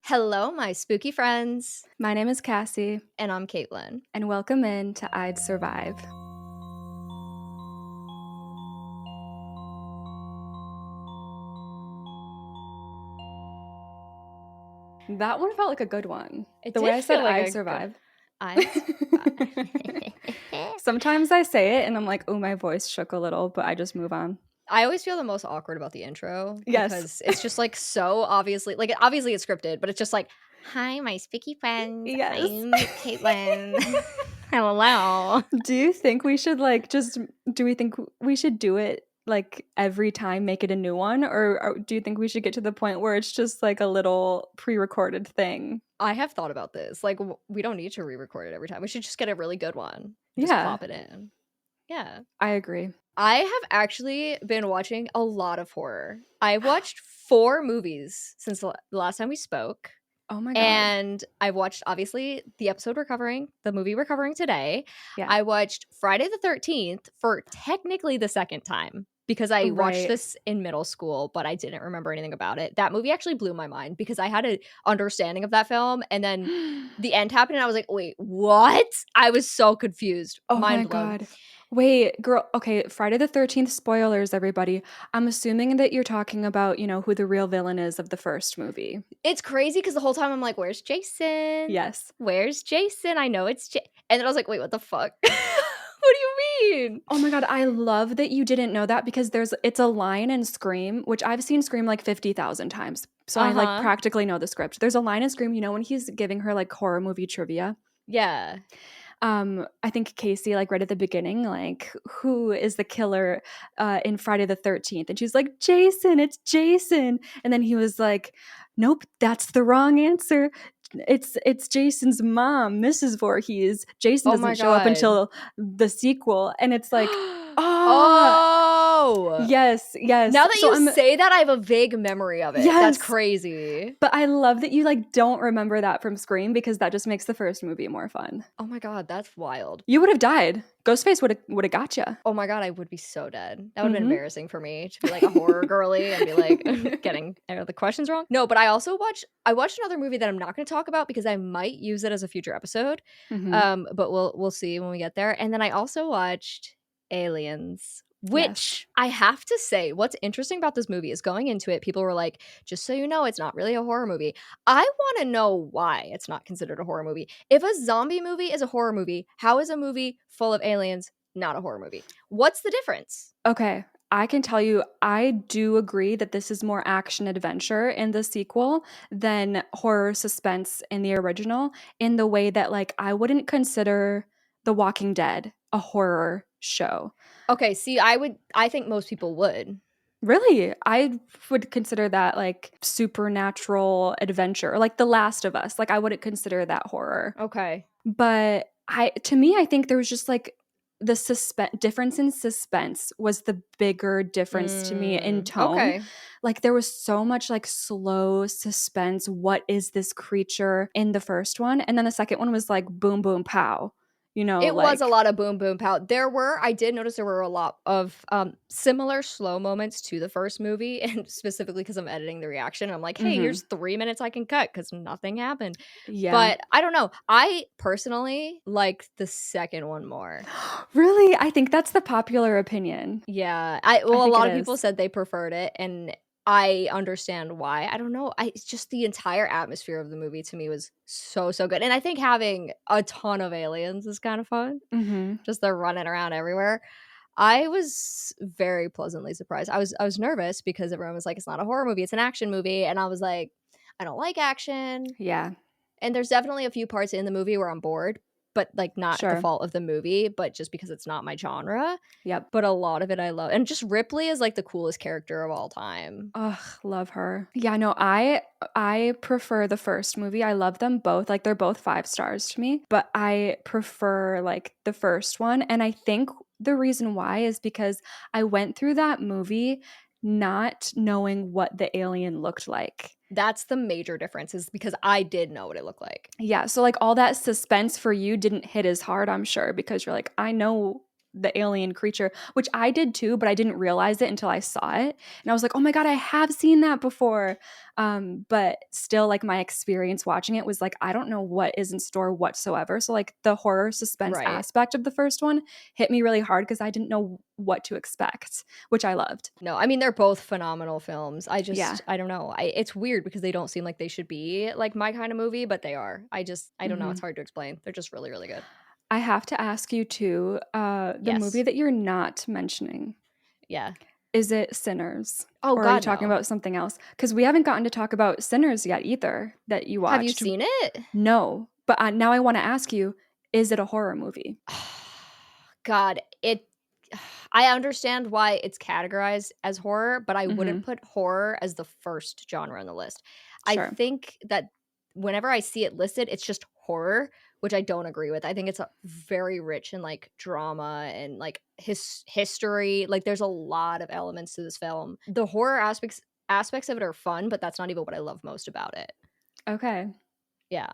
Hello, my spooky friends. My name is Cassie, And I'm Caitlin. and welcome in to I'd Survive. That one felt like a good one. It The way did I said feel like I'd a good survive. I'd survive. Sometimes I say it and I'm like, oh, my voice shook a little, but I just move on. I always feel the most awkward about the intro Yes. because it's just like so obviously, like obviously it's scripted, but it's just like, hi, my spooky friends. Yes. I'm Caitlin. Hello. Do you think we should do we think we should do it like every time, make it a new one? Or do you think we should get to the point where it's just like a little pre-recorded thing? I have thought about this. Like, we don't need to re-record it every time. We should just get a really good one. Just Yeah, pop it in. Yeah. I agree. I have actually been watching a lot of horror. I watched 4 movies since the last time we spoke. Oh my God. And I've watched, obviously, the movie we're covering today. Yeah. I watched Friday the 13th for technically the second time because I watched Right. this in middle school, but I didn't remember anything about it. That movie actually blew my mind because I had an understanding of that film, and then the end happened and I was like, wait, what? I was so confused. Oh my Mind blown. God. Wait, girl. Okay, Friday the 13th, spoilers, everybody. I'm assuming that you're talking about, who the real villain is of the first movie. It's crazy because the whole time I'm like, where's Jason? Yes. Where's Jason? I know it's and then I was like, wait, what the fuck? What do you mean? Oh my God, I love that you didn't know that because it's a line in Scream, which I've seen Scream like 50,000 times. So I like practically know the script. There's a line in Scream, when he's giving her like horror movie trivia. Yeah. I think Cassie, like right at the beginning, like, who is the killer in Friday the 13th? And she's like, Jason, it's Jason. And then he was like, nope, that's the wrong answer. It's Jason's mom, Mrs. Voorhees. Jason Oh my doesn't show up God. until the sequel. And it's like, Oh. yes. Now that you say that, I have a vague memory of it. Yes. That's crazy. But I love that you like don't remember that from Scream because that just makes the first movie more fun. Oh my God, that's wild. You would have died. Ghostface would have got you. Oh my God, I would be so dead. That would have been embarrassing for me to be like a horror girly and be like getting the questions wrong. No, but I watched another movie that I'm not going to talk about because I might use it as a future episode. But we'll see when we get there. And then I also watched Aliens, which I have to say, what's interesting about this movie is going into it, people were like, just so you know, it's not really a horror movie. I want to know why it's not considered a horror movie. If a zombie movie is a horror movie, how is a movie full of aliens not a horror movie? What's the difference? Okay, I can tell you, I do agree that this is more action adventure in the sequel than horror suspense in the original, in the way that like I wouldn't consider The Walking Dead a horror show. Okay, see, I think most people would. Really? I would consider that like supernatural adventure, like The Last of Us. Like I wouldn't consider that horror. Okay. But to me, I think there was just like the difference in suspense was the bigger difference to me in tone. Okay. Like there was so much like slow suspense. What is this creature in the first one? And then the second one was like boom, boom, pow. It was a lot of boom, boom, pow. I did notice there were a lot of similar slow moments to the first movie, and specifically because I'm editing the reaction. I'm like, hey, here's 3 minutes I can cut because nothing happened. Yeah. But I don't know. I personally liked the second one more. Really? I think that's the popular opinion. Yeah. A lot of people said they preferred it, and I understand why. I don't know. It's just the entire atmosphere of the movie to me was so good. And I think having a ton of aliens is kind of fun. Just they're running around everywhere. I was very pleasantly surprised. I was nervous because everyone was like, it's not a horror movie, it's an action movie. And I was like, I don't like action. Yeah. And there's definitely a few parts in the movie where I'm bored, but like not the fault of the movie, but just because it's not my genre. Yep. But a lot of it I love. And just Ripley is like the coolest character of all time. Ugh, love her. Yeah, no, I prefer the first movie. I love them both. Like they're both 5 stars to me, but I prefer like the first one. And I think the reason why is because I went through that movie not knowing what the alien looked like. That's the major difference, is because I did know what it looked like. Yeah, so like all that suspense for you didn't hit as hard, I'm sure, because you're like, I know the alien creature, which I did too, but I didn't realize it until I saw it. And I was like, oh my God, I have seen that before. But still, like, my experience watching it was like, I don't know what is in store whatsoever. So like the horror suspense Right. aspect of the first one hit me really hard because I didn't know what to expect, which I loved. No, I mean, they're both phenomenal films. Yeah. I don't know. It's weird because they don't seem like they should be like my kind of movie, but they are. I don't know. Hmm. It's hard to explain. They're just really, really good. I have to ask you too, the movie Yes. that you're not mentioning, Yeah. is it Sinners? Oh Or are you God, talking no. about something else? Because we haven't gotten to talk about Sinners yet either that you Have you watched. seen it? No, but now I want to ask you, is it a horror movie? God, it I understand why it's categorized as horror, but I Hmm. wouldn't put horror as the first genre on the list. I Sure. think that whenever I see it listed, it's just horror, which I don't agree with. I think it's very rich in like drama and like history. Like there's a lot of elements to this film. The horror aspects of it are fun, but that's not even what I love most about it. Okay. Yeah.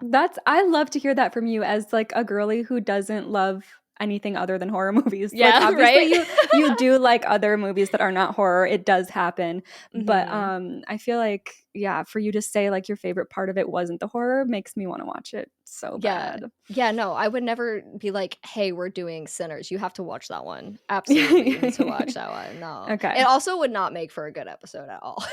I love to hear that from you as like a girly who doesn't love anything other than horror movies. Like Yeah, obviously right? you do like other movies that are not horror. It does happen. But Mhm. I feel like, yeah, for you to say like your favorite part of it wasn't the horror makes me want to watch it so Yeah. bad. Yeah, no, I would never be like, "Hey, we're doing Sinners. You have to watch that one." Absolutely, you need to watch that one. No. It Okay. also would not make for a good episode at all.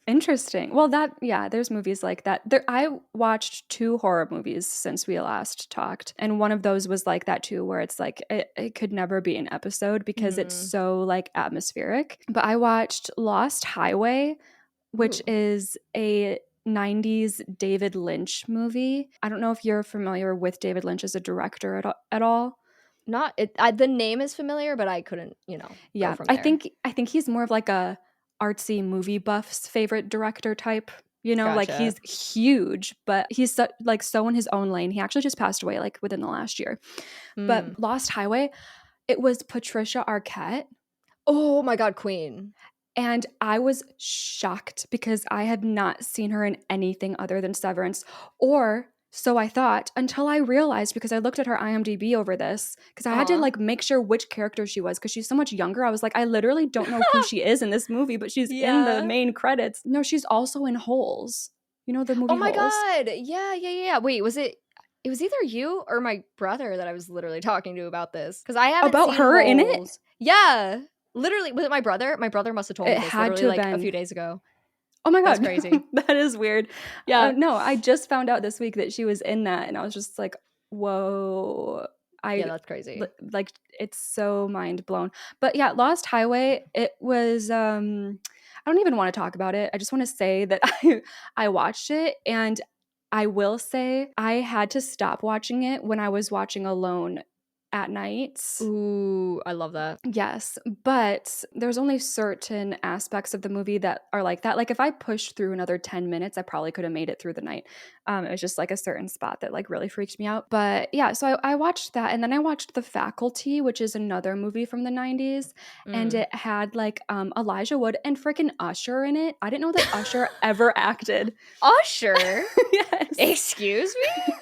Interesting. Well, yeah, there's movies like that. I watched 2 horror movies since we last talked, and one of those was like that too, where it's like it could never be an episode because it's Mhm. so like atmospheric. But I watched Lost Highway, which Ooh. is a 90s David Lynch movie. I don't know if you're familiar with David Lynch as a director at all. Not it I the name is familiar, but I couldn't, go Yeah, from I there. think I think he's more of like a artsy movie buff's favorite director type. You know, like Gotcha. he's huge, but he's so in his own lane. He actually just passed away like within the last year. But Mm. Lost Highway, it was Patricia Arquette, Oh my god, Queen. and I was shocked because I had not seen her in anything other than Severance, or so I thought until I realized because I looked at her IMDb over this because I had to Aw. like make sure which character she was because she's so much younger. I was like, I literally don't know who she is in this movie, but she's in the Yeah. main credits. No, she's also in Holes. You know the Oh movie my Holes? god. Yeah, yeah, yeah, yeah. Wait, it was either you or my brother that I was literally talking to about this because I haven't About seen her in it? Holes. Yeah. Literally, was it my brother? My brother must have told It me this had literally, to have like, a few been. days ago. Oh my That's god, crazy. that is weird. Yeah. No, I just found out this week that she was in that, and I was just like, "Whoa!" Yeah, I that's crazy. like it's so mind blown. But yeah, Lost Highway. It was. I don't even want to talk about it. I just want to say that I watched it, and I will say I had to stop watching it when I was watching alone at night. Ooh, I love that. Yes, but there's only certain aspects of the movie that are like that. Like if I pushed through another 10 minutes, I probably could have made it through the night. It was just like a certain spot that like really freaked me out. But yeah, so I watched that and then I watched The Faculty, which is another movie from the 90s. And Mm. it had like Elijah Wood and freaking Usher in it. I didn't know that Usher ever acted. Usher? Yes. Excuse me?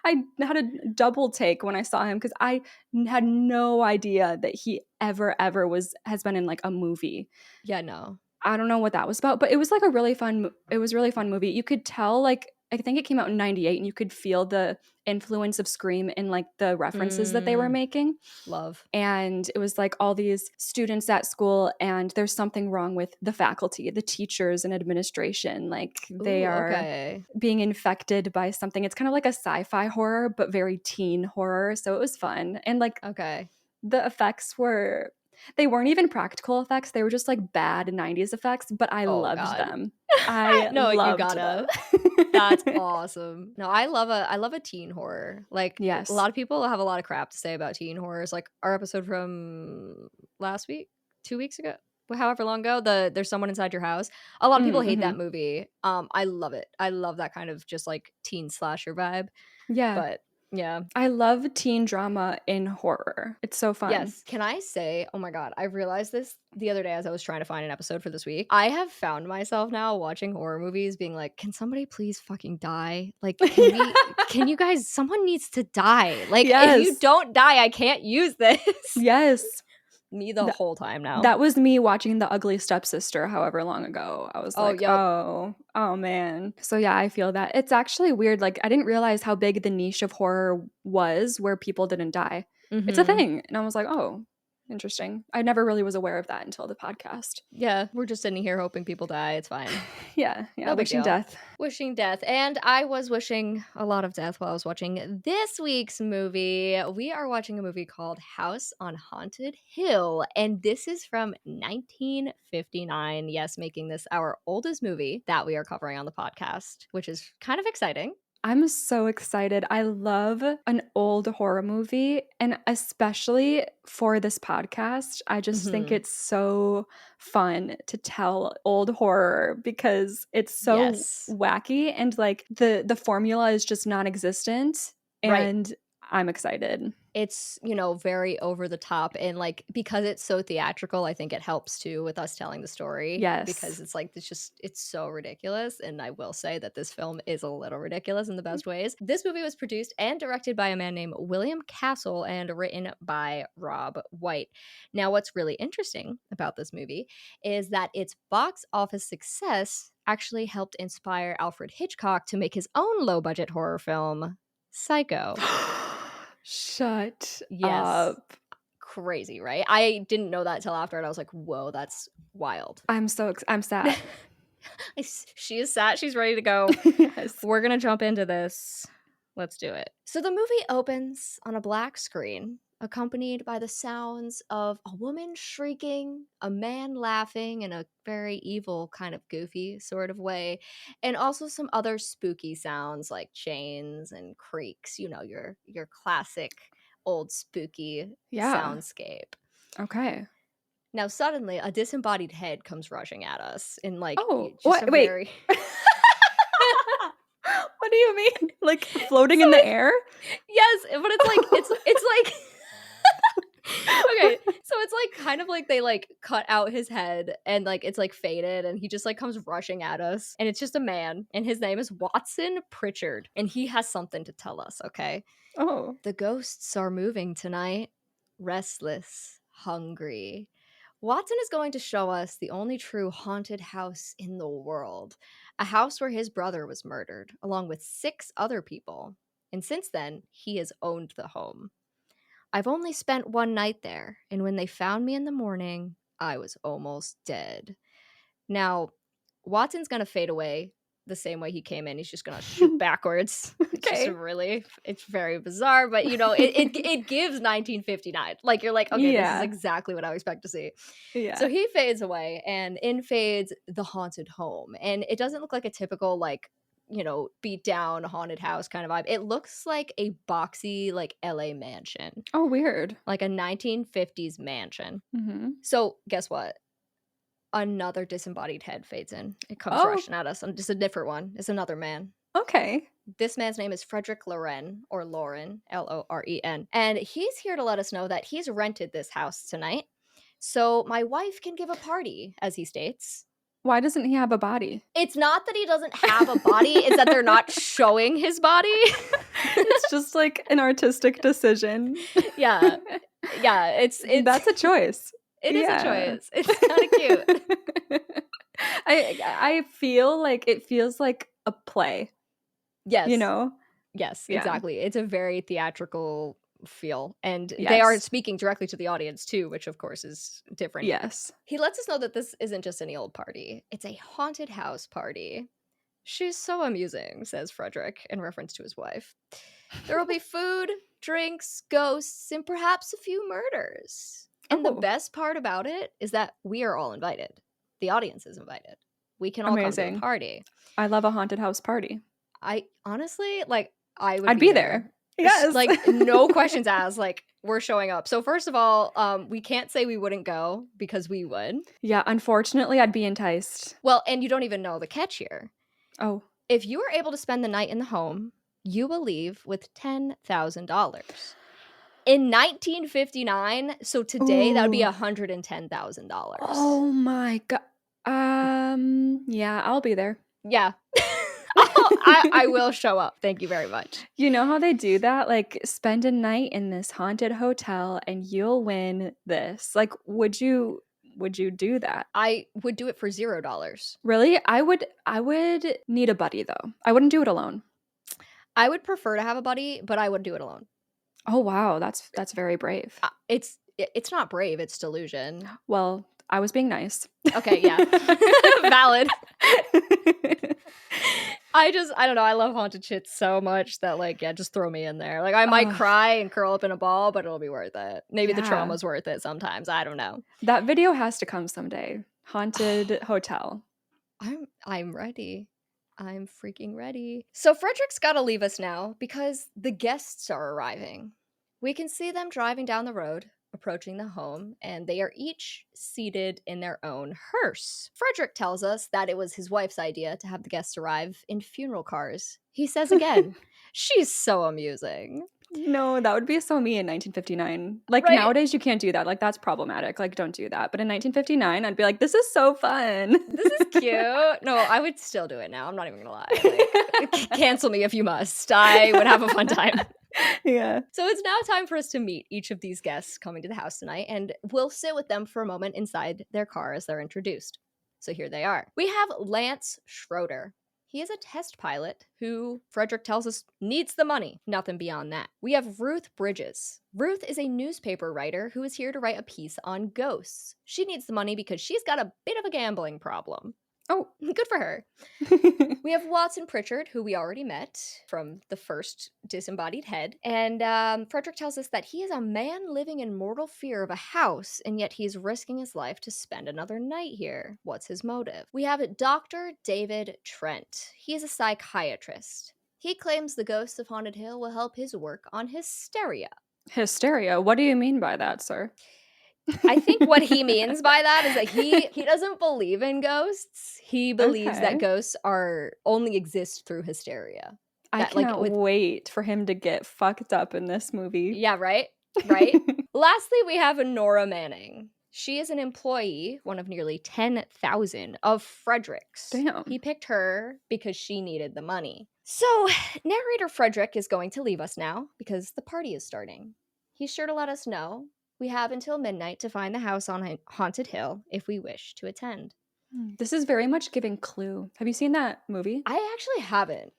I had a double take when I saw him because I had no idea that he ever has been in like a movie. Yeah, no. I don't know what that was about, but it was like a really fun it was a really fun movie. You could tell like I think it came out in 98 and you could feel the influence of Scream in like the references that they were Mm, making. love. And it was like all these students at school and there's something wrong with the faculty, the teachers and administration. Like they Ooh, are okay. being infected by something. It's kind of like a sci-fi horror, but very teen horror. So it was fun. And like Okay. the effects they weren't even practical effects. They were just like bad 90s effects, but I Oh loved god. them. I No, you loved gotta. them. That's awesome. No, I love a teen horror. Like a Yes. lot of people have a lot of crap to say about teen horrors. Like our episode from last week, 2 weeks ago, however long ago, There's Someone Inside Your House. A lot of people Mhm, hate that mhm. movie. I love it. I love that kind of just like teen slasher vibe. Yeah. But Yeah. I love teen drama in horror. It's so fun. Yes. Can I say, oh my God, I realized this the other day as I was trying to find an episode for this week. I have found myself now watching horror movies being like, can somebody please fucking die? Like, can you guys, someone needs to die. Like, if you Yes. don't die, I can't use this. Yes. Me the whole time now. That was me watching The Ugly Stepsister however long ago. I was Oh, like, yep. oh man. So yeah, I feel that. It's actually weird. Like, I didn't realize how big the niche of horror was where people didn't die. It's a Mhm. thing. And I was like, oh, interesting. I never really was aware of that until the podcast. Yeah, we're just sitting here hoping people die. It's fine. Yeah, No big wishing deal. death. Wishing death. And I was wishing a lot of death while I was watching this week's movie. We are watching a movie called House on Haunted Hill. And this is from 1959. Yes, making this our oldest movie that we are covering on the podcast, which is kind of exciting. I'm so excited. I love an old horror movie, and especially for this podcast, I just think it's so fun to tell old horror because it's so Yes. wacky and like the formula is just non-existent, and I'm excited. It's, you know, very over the top, and like because it's so theatrical, I think it helps too with us telling the story. Yes. Because it's like it's so ridiculous. And I will say that this film is a little ridiculous in the best ways. This movie was produced and directed by a man named William Castle and written by Rob White. Now, what's really interesting about this movie is that its box office success actually helped inspire Alfred Hitchcock to make his own low-budget horror film, Psycho. Shut Yes. up. Crazy, right? I didn't know that till after, and I was like, whoa, that's wild. I'm sad. She is sad. She's ready to go. Yes. We're going to jump into this. Let's do it. So the movie opens on a black screen, accompanied by the sounds of a woman shrieking, a man laughing in a very evil, kind of goofy sort of way, and also some other spooky sounds like chains and creaks, you know, your classic old spooky soundscape. Okay. Now suddenly a disembodied head comes rushing at us in like wait. very What do you mean? Like floating in the air? Yes, but it's like okay, so it's like kind of like they like cut out his head and like it's like faded and he just like comes rushing at us, and it's just a man, and his name is Watson Pritchard, and he has something to tell us, okay? Oh. The ghosts are moving tonight, restless, hungry. Watson is going to show us the only true haunted house in the world, a house where his brother was murdered, along with 6 other people. And since then, he has owned the home. I've only spent 1 night there, and when they found me in the morning, I was almost dead. Now, Watson's going to fade away the same way he came in. He's just gonna shoot backwards. It's just it's very bizarre, but you know, it gives 1959. Like you're like, okay, this is exactly what I would expect to see. Yeah. So he fades away, and in fades the haunted home, and it doesn't look like a typical like, you know, beat down haunted house kind of vibe. It looks like a boxy like LA mansion. Oh, weird. Like a 1950s mansion. Mm-hmm. So guess what? Another disembodied head fades in. It comes rushing at us. Just a different one. It's another man. Okay. This man's name is Frederick Loren, or Lauren, Loren. And he's here to let us know that he's rented this house tonight, so my wife can give a party, as he states. Why doesn't he have a body? It's not that he doesn't have a body, it's that they're not showing his body. It's just like an artistic decision. Yeah. Yeah, it's that's a choice. It is a choice. It's kind of cute. I feel like it feels like a play. Yes. You know? Yes, exactly. It's a very theatrical feel. And they are speaking directly to the audience too, which of course is different. Yes. He lets us know that this isn't just any old party. It's a haunted house party. She's so amusing, says Frederick in reference to his wife. There will be food, drinks, ghosts, and perhaps a few murders. And the best part about it is that we are all invited. The audience is invited. We can all come to the party. I love a haunted house party. I honestly, like, I'd be there. Yes. Like, no questions asked. Like, we're showing up. So first of all, we can't say we wouldn't go because we would. Yeah, unfortunately, I'd be enticed. Well, and you don't even know the catch here. Oh. If you are able to spend the night in the home, you will leave with $10,000. In 1959, so today that would be Ooh. $110,000. Oh my god. Yeah, I'll be there. Yeah. I will show up. Thank you very much. You know how they do that? Like, spend a night in this haunted hotel and you'll win this. Like, would you do that? I would do it for $0. Really? I would need a buddy though. I wouldn't do it alone. I would prefer to have a buddy, but I would do it alone. Oh wow, that's very brave. It's not brave, it's delusion. Well, I was being nice. Okay, yeah. Valid. I don't know. I love haunted shit so much that, like, yeah, just throw me in there. Like, I might cry and curl up in a ball, but it'll be worth it. Maybe the trauma's worth it sometimes. I don't know. That video has to come someday. Haunted hotel. I'm ready. I'm freaking ready. So Frederick's got to leave us now because the guests are arriving. We can see them driving down the road, approaching the home, and they are each seated in their own hearse. Frederick tells us that it was his wife's idea to have the guests arrive in funeral cars. He says again, she's so amusing. No, that would be so me in 1959. Like, right? Nowadays you can't do that. Like, that's problematic. Like, don't do that. But in 1959, I'd be like, this is so fun. This is cute. No, I would still do it now. I'm not even gonna lie. Like, cancel me if you must. I would have a fun time. Yeah. So it's now time for us to meet each of these guests coming to the house tonight, and we'll sit with them for a moment inside their car as they're introduced. So here they are. We have Lance Schroeder. He is a test pilot who, Frederick tells us, needs the money. Nothing beyond that. We have Ruth Bridges. Ruth is a newspaper writer who is here to write a piece on ghosts. She needs the money because she's got a bit of a gambling problem. Oh, good for her. We have Watson Pritchard, who we already met from the first disembodied head. And Frederick tells us that he is a man living in mortal fear of a house, and yet he's risking his life to spend another night here. What's his motive? We have Dr. David Trent. He is a psychiatrist. He claims the ghosts of Haunted Hill will help his work on hysteria. Hysteria? What do you mean by that, sir? I think what he means by that is that he doesn't believe in ghosts. He believes that ghosts only exist through hysteria. I cannot wait for him to get fucked up in this movie. Yeah, right? Right? Lastly, we have Nora Manning. She is an employee, one of nearly 10,000 of Frederick's. Damn. He picked her because she needed the money. So, narrator Frederick is going to leave us now because the party is starting. He's sure to let us know we have until midnight to find the house on Haunted Hill if we wish to attend. This is very much giving Clue. Have you seen that movie? I actually haven't,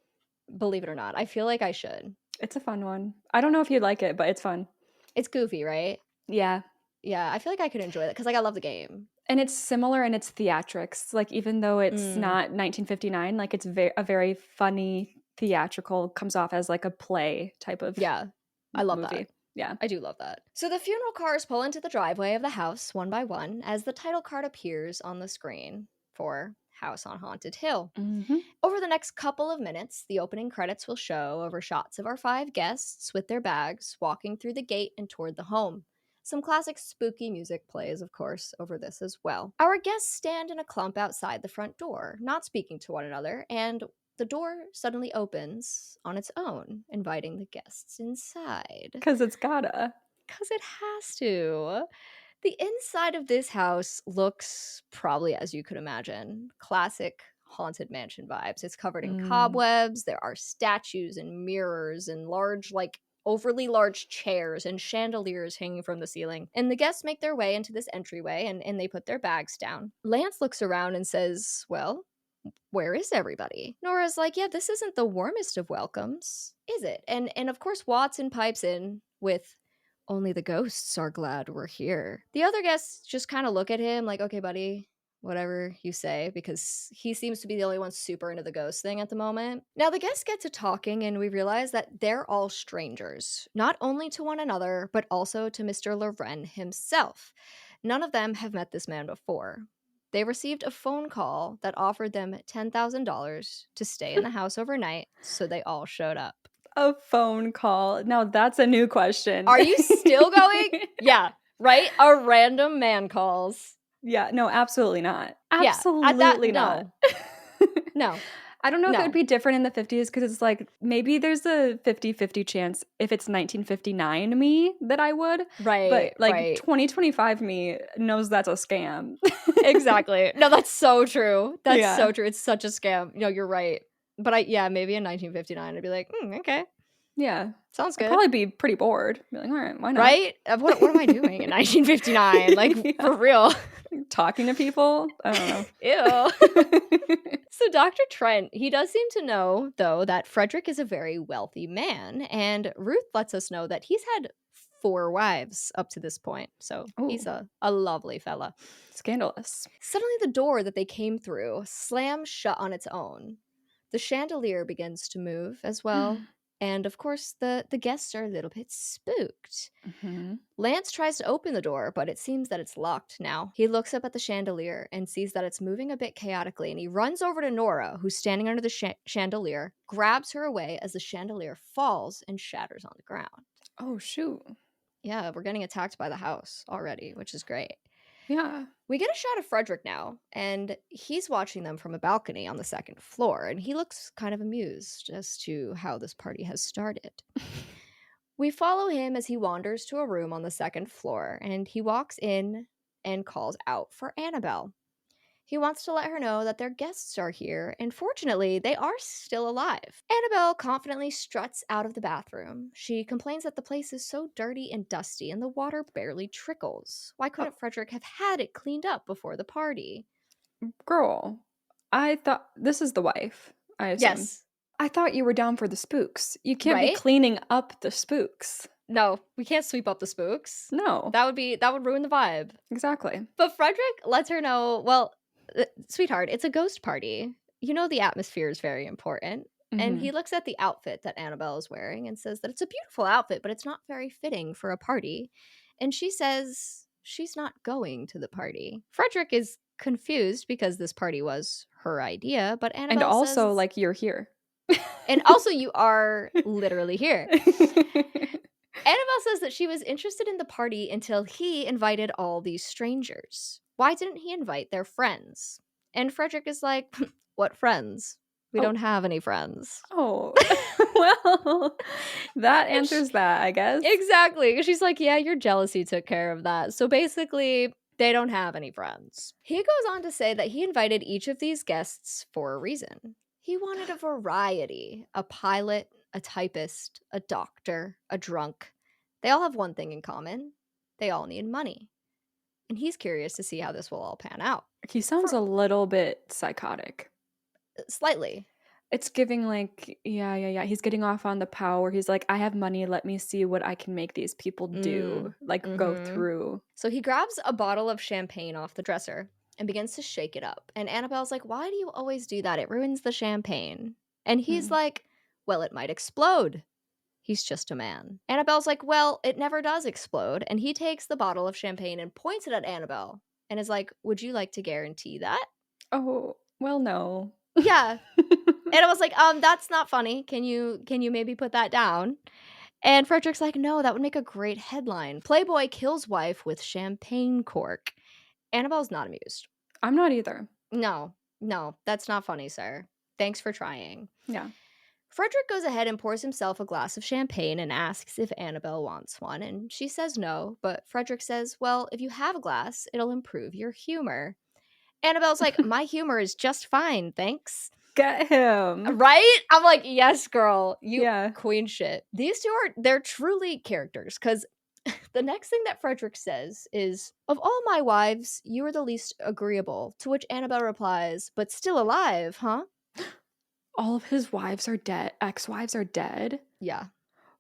believe it or not. I feel like I should. It's a fun one. I don't know if you'd like it, but it's fun. It's goofy, right? Yeah. Yeah, I feel like I could enjoy that because, like, I love the game. And it's similar in its theatrics. Like, even though it's not 1959, like, it's a very funny theatrical, comes off as like a play type of I love movie. that. Yeah. I do love that. So the funeral cars pull into the driveway of the house one by one as the title card appears on the screen for House on Haunted Hill. Mm-hmm. Over the next couple of minutes, the opening credits will show over shots of our 5 guests with their bags walking through the gate and toward the home. Some classic spooky music plays, of course, over this as well. Our guests stand in a clump outside the front door, not speaking to one another, and the door suddenly opens on its own, inviting the guests inside. Because it's gotta. Because it has to. The inside of this house looks probably as you could imagine. Classic haunted mansion vibes. It's covered in cobwebs. There are statues and mirrors and large, like, overly large chairs and chandeliers hanging from the ceiling. And the guests make their way into this entryway and they put their bags down. Lance looks around and says, well, where is everybody? Nora's like, yeah, this isn't the warmest of welcomes, is it? And of course, Watson pipes in with, only the ghosts are glad we're here. The other guests just kind of look at him like, okay, buddy, whatever you say, because he seems to be the only one super into the ghost thing at the moment. Now, the guests get to talking, and we realize that they're all strangers, not only to one another, but also to Mr. Loren himself. None of them have met this man before. They received a phone call that offered them $10,000 to stay in the house overnight, so they all showed up. A phone call. Now that's a new question. Are you still going? Yeah, right? A random man calls. Yeah, no, absolutely not. Absolutely not. No. I don't know if it would No. be different in the 50s because it's like maybe there's a 50-50 chance if it's 1959 me that I would, but Right, like right. 2025 me knows that's a scam. Exactly. No, that's so true. That's Yeah. so true. It's such a scam. No, you're right. But maybe in 1959, I'd be like, okay, Yeah. sounds I'd good. probably be pretty bored. Be like, all right, why not? Right? What am I doing in 1959? Like, Yeah. for real. Talking to people? I don't know. Ew. So Dr. Trent, he does seem to know, though, that Frederick is a very wealthy man, and Ruth lets us know that he's had 4 wives up to this point. So he's Oh, a lovely fella. scandalous. Suddenly, the door that they came through slams shut on its own. The chandelier begins to move as well. And of course, the guests are a little bit spooked. Hmm. Lance tries to open the door, but it seems that it's locked now. He looks up at the chandelier and sees that it's moving a bit chaotically, and he runs over to Nora, who's standing under the chandelier, grabs her away as the chandelier falls and shatters on the ground. Oh, shoot. Yeah, we're getting attacked by the house already, which is great. Yeah. We get a shot of Frederick now, and he's watching them from a balcony on the 2nd floor, and he looks kind of amused as to how this party has started. We follow him as he wanders to a room on the 2nd floor, and he walks in and calls out for Annabelle. He wants to let her know that their guests are here, and fortunately, they are still alive. Annabelle confidently struts out of the bathroom. She complains that the place is so dirty and dusty, and the water barely trickles. Why Oh, couldn't Frederick have had it cleaned up before the party? girl, I thought this is the wife, I assume. Yes, I thought you were down for the spooks. You can't be right? cleaning up the spooks. No, we can't sweep up the spooks. No, That would ruin the vibe. exactly. But Frederick lets her know, well, sweetheart, it's a ghost party. You know the atmosphere is very important. And Hmm. he looks at the outfit that Annabelle is wearing and says that it's a beautiful outfit, but it's not very fitting for a party. And she says she's not going to the party. Frederick is confused because this party was her idea, but And Annabelle also, says, like, you're here. and also you are literally here. Annabelle says that she was interested in the party until he invited all these strangers. Why didn't he invite their friends? And Frederick is like, what friends? We Oh, don't have any friends. oh. Well, that And answers that, I guess. exactly. She's like, yeah, your jealousy took care of that. So basically, they don't have any friends. He goes on to say that he invited each of these guests for a reason. He wanted a variety: a pilot, a typist, a doctor, a drunk. They all have one thing in common: they all need money. And he's curious to see how this will all pan out. He sounds a little bit psychotic. Slightly. It's giving like, yeah. He's getting off on the power. He's like, I have money. Let me see what I can make these people do. Like, go Mm-hmm. through. So he grabs a bottle of champagne off the dresser and begins to shake it up. And Annabelle's like, why do you always do that? It ruins the champagne. And he's Hmm. like, well, it might explode. He's just a man. Annabelle's like, well, it never does explode. And he takes the bottle of champagne and points it at Annabelle and is like, would you like to guarantee that? Oh, well, no. Yeah. And I was like, that's not funny. Can you maybe put that down? And Frederick's like, no, that would make a great headline. Playboy kills wife with champagne cork. Annabelle's not amused. I'm not either. No, that's not funny, sir. Thanks for trying. Yeah. Frederick goes ahead and pours himself a glass of champagne and asks if Annabelle wants one, and she says no, but Frederick says, well, if you have a glass, it'll improve your humor. Annabelle's like, my humor is just fine, thanks. Get him. Right? I'm like, yes, girl, you Yeah. queen shit. These two they're truly characters, because the next thing that Frederick says is, of all my wives, you are the least agreeable, to which Annabelle replies, but still alive, huh? All of his wives are dead. Ex-wives are dead. Yeah.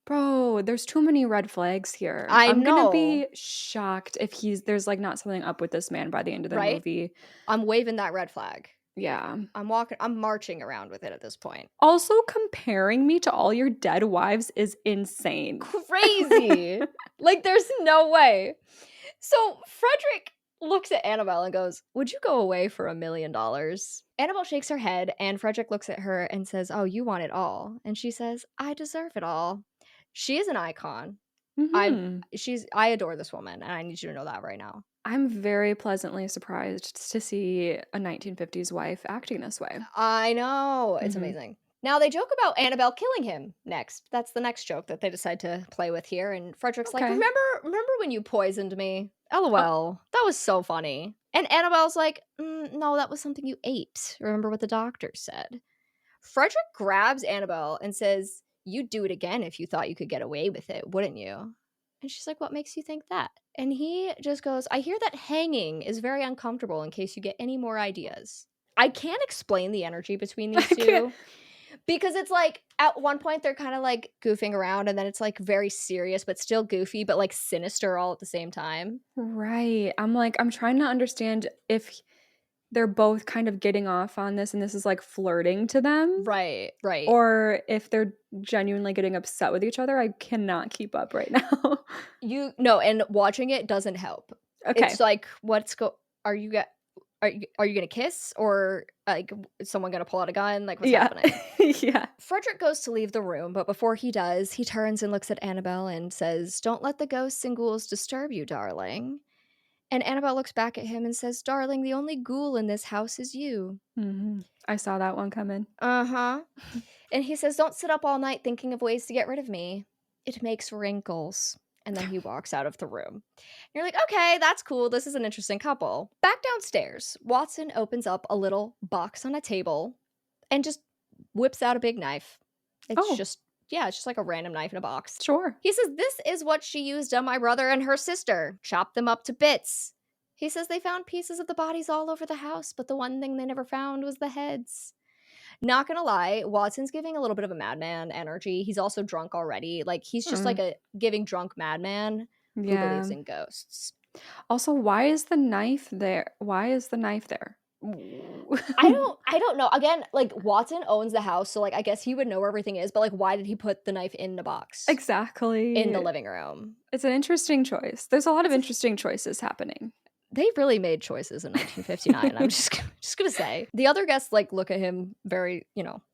Bro, there's too many red flags here. I I'm gonna know, be shocked if there's like not something up with this man by the end of the right? movie. I'm waving that red flag. Yeah. I'm marching around with it at this point. Also, comparing me to all your dead wives is insane. Crazy. Like, there's no way. So Frederick looks at Annabelle and goes, would you go away for $1 million? Annabelle shakes her head, and Frederick looks at her and says, oh, you want it all. And she says, I deserve it all. She is an icon. Mm-hmm. I adore this woman, and I need you to know that right now. I'm very pleasantly surprised to see a 1950s wife acting this way. I know, it's Mhm. amazing. Now they joke about Annabelle killing him next. That's the next joke that they decide to play with here, and Frederick's like, Okay. "Remember when you poisoned me? Oh, LOL. That was so funny." And Annabelle's like, no, that was something you ate. Remember what the doctor said." Frederick grabs Annabelle and says, "You'd do it again if you thought you could get away with it, wouldn't you?" And she's like, "What makes you think that?" And he just goes, "I hear that hanging is very uncomfortable in case you get any more ideas." I can't explain the energy between these I can't. two because it's like at one point they're kind of like goofing around and then it's like very serious but still goofy but like sinister all at the same time. Right. I'm like, I'm trying to understand if they're both kind of getting off on this and this is like flirting to them, Right, right. or if they're genuinely getting upset with each other. I cannot keep up right now. You no, and watching it doesn't help. Okay. It's like, what's go are you gonna kiss or, like, is someone gonna pull out a gun? Like, what's Yeah. happening? Yeah. Frederick goes to leave the room, but before he does, he turns and looks at Annabelle and says, "Don't let the ghosts and ghouls disturb you, darling." And Annabelle looks back at him and says, "Darling, the only ghoul in this house is you." Mhm. I saw that one coming. Uh-huh. And he says, "Don't sit up all night thinking of ways to get rid of me. It makes wrinkles." And then he walks out of the room. You're like, "Okay, that's cool. This is an interesting couple." Back downstairs, Watson opens up a little box on a table and just whips out a big knife. It's Oh, just, yeah, it's just like a random knife in a box. sure. He says, "This is what she used on my brother and her sister. Chopped them up to bits." He says they found pieces of the bodies all over the house, but the one thing they never found was the heads. Not gonna lie, Watson's giving a little bit of a madman energy. He's also drunk already. Like, he's just like Mm, a giving drunk madman who believes yeah. in ghosts. Also, why is the knife there? Why is the knife there? Ooh. I don't know. Again, like, Watson owns the house, so, like, I guess he would know where everything is, but, like, why did he put the knife in the box in the Exactly. living room? It's an interesting choice. There's a lot of It's a interesting choices happening. They really made choices in 1959, I'm just just gonna say. The other guests, like, look at him very,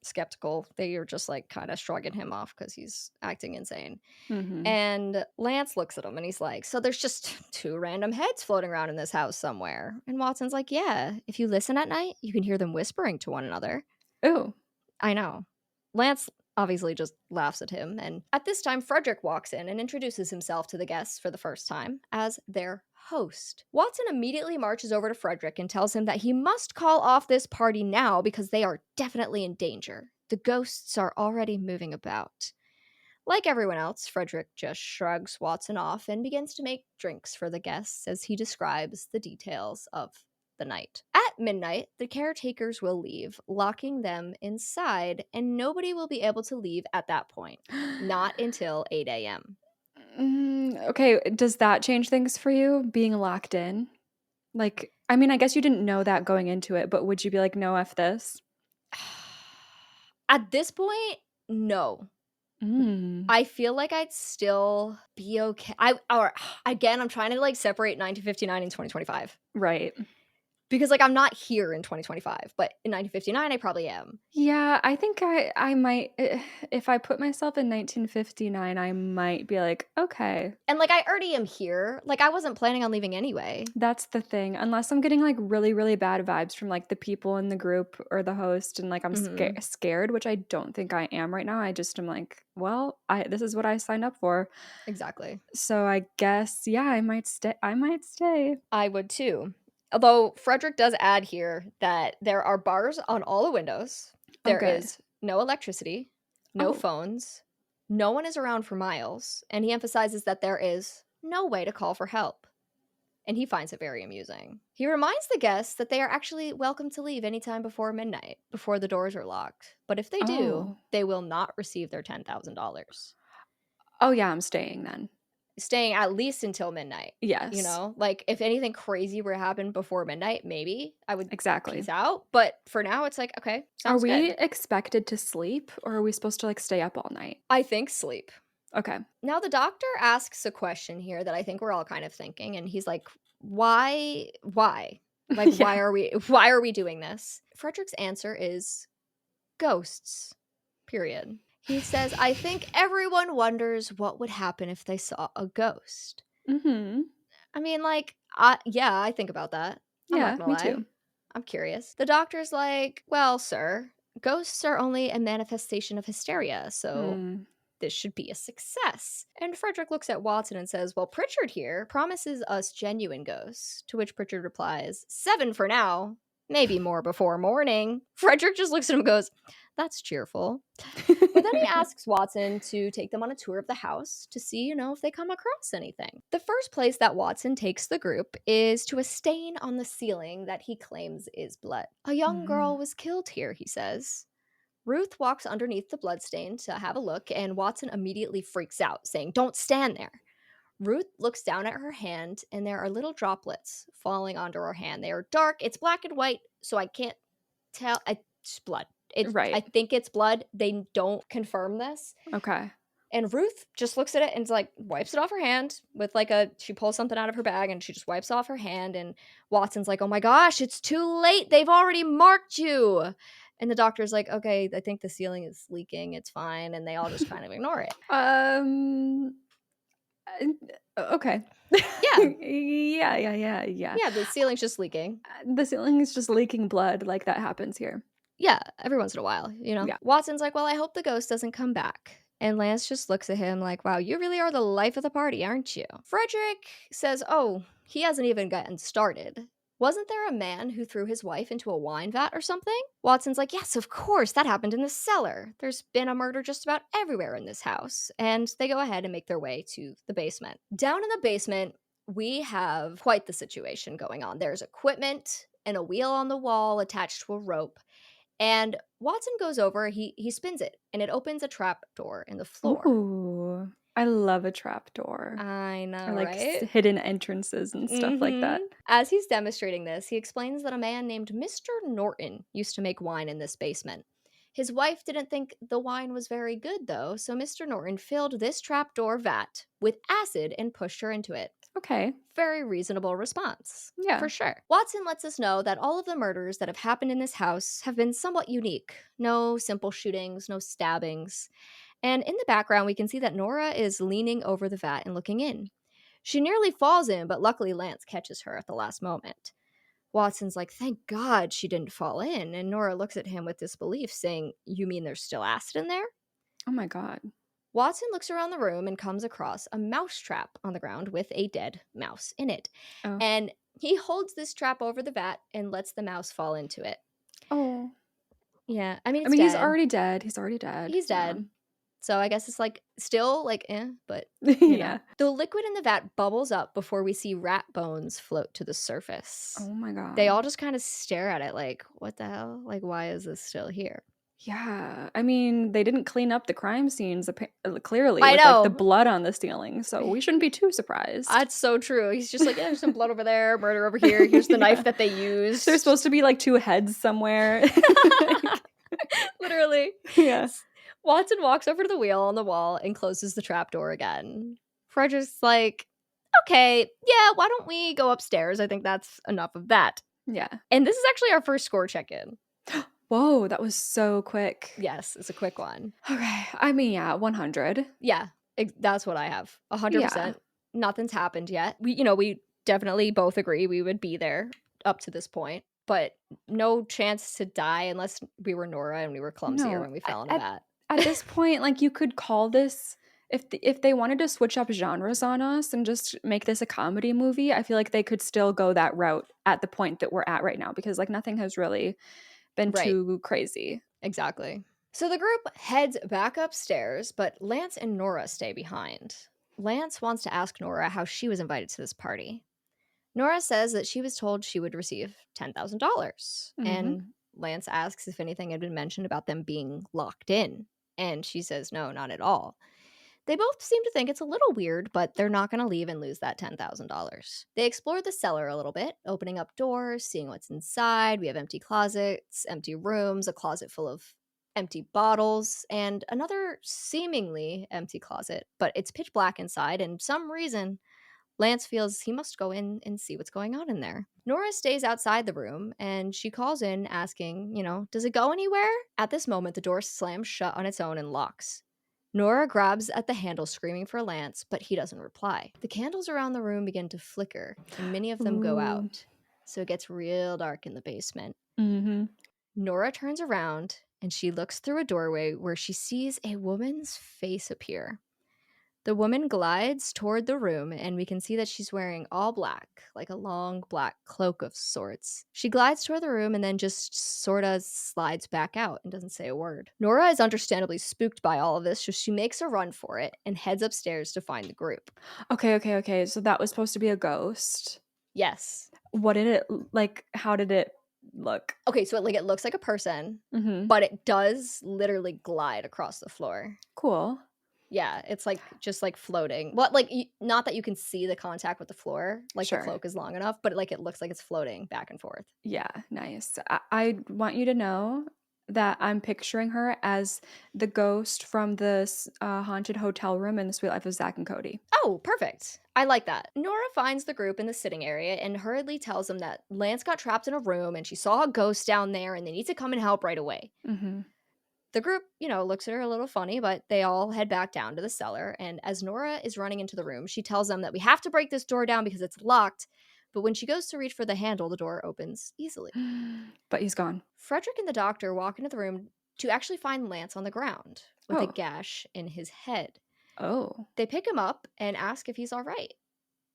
skeptical. They are just, like, kinda shrugging him off because he's acting insane. Mhm. And Lance looks at him and he's like, "So there's just 2 random heads floating around in this house somewhere." And Watson's like, "Yeah, if you listen at night, you can hear them whispering to one another." Ooh. I know. Lance obviously just laughs at him, and at this time, Frederick walks in and introduces himself to the guests for the first time as their host. Watson immediately marches over to Frederick and tells him that he must call off this party now because they are definitely in danger. The ghosts are already moving about. Like everyone else, Frederick just shrugs Watson off and begins to make drinks for the guests as he describes the details of the night. At midnight, the caretakers will leave, locking them inside, and nobody will be able to leave at that point. Not until 8 a.m. Okay, does that change things for you, being locked in? Like, I mean, I guess you didn't know that going into it, but would you be like, "No, F this?" At this point, no. Mm, I feel like I'd still be okay. Again, I'm trying to like separate 1959 and 2025. right. Because, like, I'm not here in 2025, but in 1959, I probably am. Yeah, I think I might if I put myself in 1959, I might be like, "Okay." And, like, I already am here. Like, I wasn't planning on leaving anyway. That's the thing. Unless I'm getting, like, really, really bad vibes from, like, the people in the group or the host and, like, I'm Mhm. scared, which I don't think I am right now. I just am like, "Well, I this is what I signed up for." Exactly. So I guess, yeah, I might stay. I would too. Although Frederick does add here that there are bars on all the windows. Oh, There good. is no electricity, no Oh. phones, no one is around for miles, and he emphasizes that there is no way to call for help. And he finds it very amusing. He reminds the guests that they are actually welcome to leave anytime before midnight, before the doors are locked. But if they do, Oh. they will not receive their $10,000. Oh, yeah, I'm staying then. Staying at least until midnight. Yes, Like if anything crazy were to happen before midnight, maybe I would exactly. peace out. But for now, it's like, okay, Are sounds we good. expected to sleep, or are we supposed to, like, stay up all night? I think sleep. Okay. Now, the doctor asks a question here that I think we're all kind of thinking, and he's like, "Why? Why? Like, Yeah. why are we doing this?" Frederick's answer is ghosts. Period. He says, "I think everyone wonders what would happen if they saw a ghost." Mhm. I mean, like, yeah, I think about that. I'm not Yeah, gonna me lie. too. I'm curious. The doctor's like, well, sir, ghosts are only a manifestation of hysteria, so Hmm. this should be a success. And Frederick looks at Watson and says, well, Pritchard here promises us genuine ghosts. To which Pritchard replies, 7 for now, maybe more before morning. Frederick just looks at him and goes, that's cheerful. But then he asks Watson to take them on a tour of the house to see, if they come across anything. The first place that Watson takes the group is to a stain on the ceiling that he claims is blood. A young Mhm. girl was killed here, he says. Ruth walks underneath the bloodstain to have a look, and Watson immediately freaks out, saying, don't stand there. Ruth looks down at her hand, and there are little droplets falling onto her hand. They are dark, it's black and white, so I can't tell. It's blood. I Right. think it's blood. They don't confirm this. Okay. And Ruth just looks at it and like wipes it off her hand with she pulls something out of her bag and she just wipes off her hand. And Watson's like, oh my gosh, it's too late. They've already marked you. And the doctor's like, okay, I think the ceiling is leaking. It's fine. And they all just kind of ignore it. Um. Okay. Yeah. Yeah. Yeah. The ceiling's just leaking. The ceiling is just leaking blood, like that happens here. Yeah. Every once in a while, Yeah. Watson's like, well, I hope the ghost doesn't come back. And Lance just looks at him like, wow, you really are the life of the party, aren't you? Frederick says, oh, he hasn't even gotten started. Wasn't there a man who threw his wife into a wine vat or something? Watson's like, yes, of course, that happened in the cellar. There's been a murder just about everywhere in this house. And they go ahead and make their way to the basement. Down in the basement, we have quite the situation going on. There's equipment and a wheel on the wall attached to a rope. And Watson goes over, he spins it, and it opens a trap door in the floor. Ooh, I love a trapdoor. I I know, like right? hidden entrances and stuff like that. As he's demonstrating this, he explains that a man named Mr. Norton used to make wine in this basement. His wife didn't think the wine was very good, though, so Mr. Norton filled this trapdoor vat with acid and pushed her into it. Okay. Very reasonable response. Yeah. For sure. Watson lets us know that all of the murders that have happened in this house have been somewhat unique. No simple shootings, no stabbings. And in the background, we can see that Nora is leaning over the vat and looking in. She nearly falls in, but luckily Lance catches her at the last moment. Watson's like, thank God she didn't fall in. And Nora looks at him with disbelief, saying, you mean there's still acid in there? Oh my God. Watson looks around the room and comes across a mouse trap on the ground with a dead mouse in it. Oh. And he holds this trap over the vat and lets the mouse fall into it. Oh. Yeah, I mean, I it's mean, dead. he's already dead. He's already dead. He's dead. So I guess it's like still like but Yeah. The liquid in the vat bubbles up before we see rat bones float to the surface. Oh my God. They all just kind of stare at it like, what the hell? Like, why is this still here? Yeah. I mean, they didn't clean up the crime scenes clearly I with know. like the blood on the ceiling, so we shouldn't be too surprised. That's so true. He's just like, yeah, there's some blood over there, murder over here. Here's the knife that they used. There's supposed to be like 2 heads somewhere. Literally. Yeah. Watson walks over to the wheel on the wall and closes the trapdoor again. Frederick's like, okay, yeah, why don't we go upstairs? I think that's enough of that. Yeah. And this is actually our first score check-in. Whoa, that was so quick. Yes, it's a quick one. Okay. I mean, yeah, 100. Yeah, that's what I have. 100%. Yeah. Nothing's happened yet. We definitely both agree we would be there up to this point, but no chance to die unless we were Nora and we were clumsier when we fell into that. At this point, like, you could call this, if they wanted to switch up genres on us and just make this a comedy movie, I feel like they could still go that route at the point that we're at right now, because like nothing has really been too crazy. Exactly. So the group heads back upstairs, but Lance and Nora stay behind. Lance wants to ask Nora how she was invited to this party. Nora says that she was told she would receive $10,000. And Lance asks if anything had been mentioned about them being locked in. And she says no, not at all. They both seem to think it's a little weird, but they're not going to leave and lose that $10,000. They explore the cellar a little bit, opening up doors, seeing what's inside. We have empty closets, empty rooms, a closet full of empty bottles, and another seemingly empty closet, but it's pitch black inside, and for some reason Lance feels he must go in and see what's going on in there. Nora stays outside the room, and she calls in asking, does it go anywhere? At this moment, the door slams shut on its own and locks. Nora grabs at the handle, screaming for Lance, but he doesn't reply. The candles around the room begin to flicker, and many of them go Ooh. out. So it gets real dark in the basement. Mm-hmm. Nora turns around, and she looks through a doorway where she sees a woman's face appear. The woman glides toward the room, and we can see that she's wearing all black, like a long black cloak of sorts. She glides toward the room and then just sort of slides back out and doesn't say a word. Nora is understandably spooked by all of this, so she makes a run for it and heads upstairs to find the group. Okay. So that was supposed to be a ghost. Yes. What did it like? How did it look? Okay, so it looks like a person, Mm-hmm. but it does literally glide across the floor. Cool. Yeah, it's like just like floating. Well, like not that you can see the contact with the floor, like Sure. the cloak is long enough, but like it looks like it's floating back and forth. Yeah, nice. I want you to know that I'm picturing her as the ghost from this haunted hotel room in The Sweet Life of Zach and Cody. Oh, perfect. I like that. Nora finds the group in the sitting area and hurriedly tells them that Lance got trapped in a room and she saw a ghost down there and they need to come and help right away. Mm-hmm. The group, looks at her a little funny, but they all head back down to the cellar. And as Nora is running into the room, she tells them that we have to break this door down because it's locked. But when she goes to reach for the handle, the door opens easily. But he's gone. Frederick and the doctor walk into the room to actually find Lance on the ground with a Oh. gash in his head. Oh. They pick him up and ask if he's all right.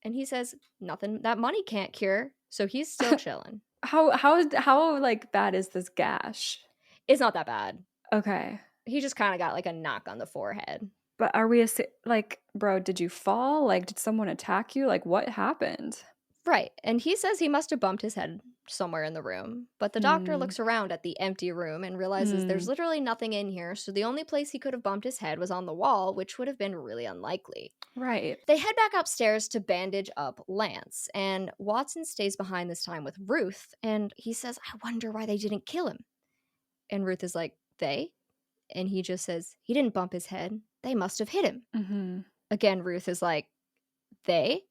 And he says nothing that money can't cure, so he's still chilling. How like bad is this gash? It's not that bad. Okay. He just kind of got like a knock on the forehead. But are we like, bro, did you fall? Like, did someone attack you? Like, what happened? Right. And he says he must have bumped his head somewhere in the room. But the doctor looks around at the empty room and realizes there's literally nothing in here. So the only place he could have bumped his head was on the wall, which would have been really unlikely. Right. They head back upstairs to bandage up Lance. And Watson stays behind this time with Ruth. And he says, I wonder why they didn't kill him. And Ruth is like, they? And he just says, he didn't bump his head. They must have hit him. Mm-hmm. Again, Ruth is like, they?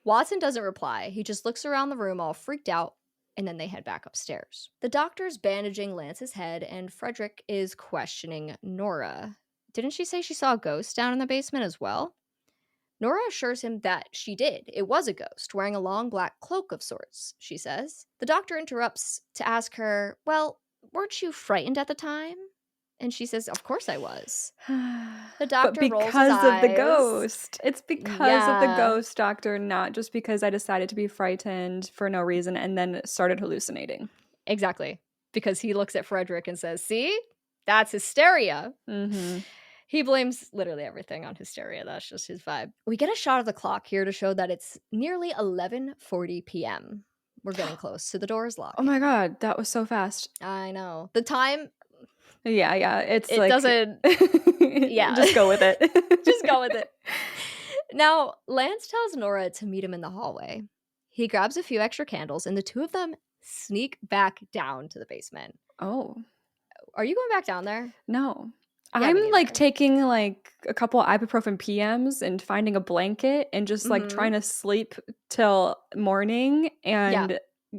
Watson doesn't reply. He just looks around the room all freaked out, and then they head back upstairs. The doctor's bandaging Lance's head, and Frederick is questioning Nora. Didn't she say she saw a ghost down in the basement as well? Nora assures him that she did. It was a ghost, wearing a long black cloak of sorts, she says. The doctor interrupts to ask her, well, weren't you frightened at the time? And she says, of course I was. The doctor but rolls his because of the eyes. ghost. It's because of the Yeah. ghost, doctor, not just because I decided to be frightened for no reason and then started hallucinating. Exactly. Because he looks at Frederick and says, see? That's hysteria. Mm-hmm. He blames literally everything on hysteria. That's just his vibe. We get a shot of the clock here to show that it's nearly 11:40 p.m. We're getting close, so the door is locked. Oh my god, that was so fast. I know. The time... Yeah. It like, doesn't... Yeah. Just go with it. Just go with it. Now, Lance tells Nora to meet him in the hallway. He grabs a few extra candles, and the two of them sneak back down to the basement. Oh. Are you going back down there? No. Yeah, I'm like taking like a couple ibuprofen PMs and finding a blanket and just like trying to sleep till morning and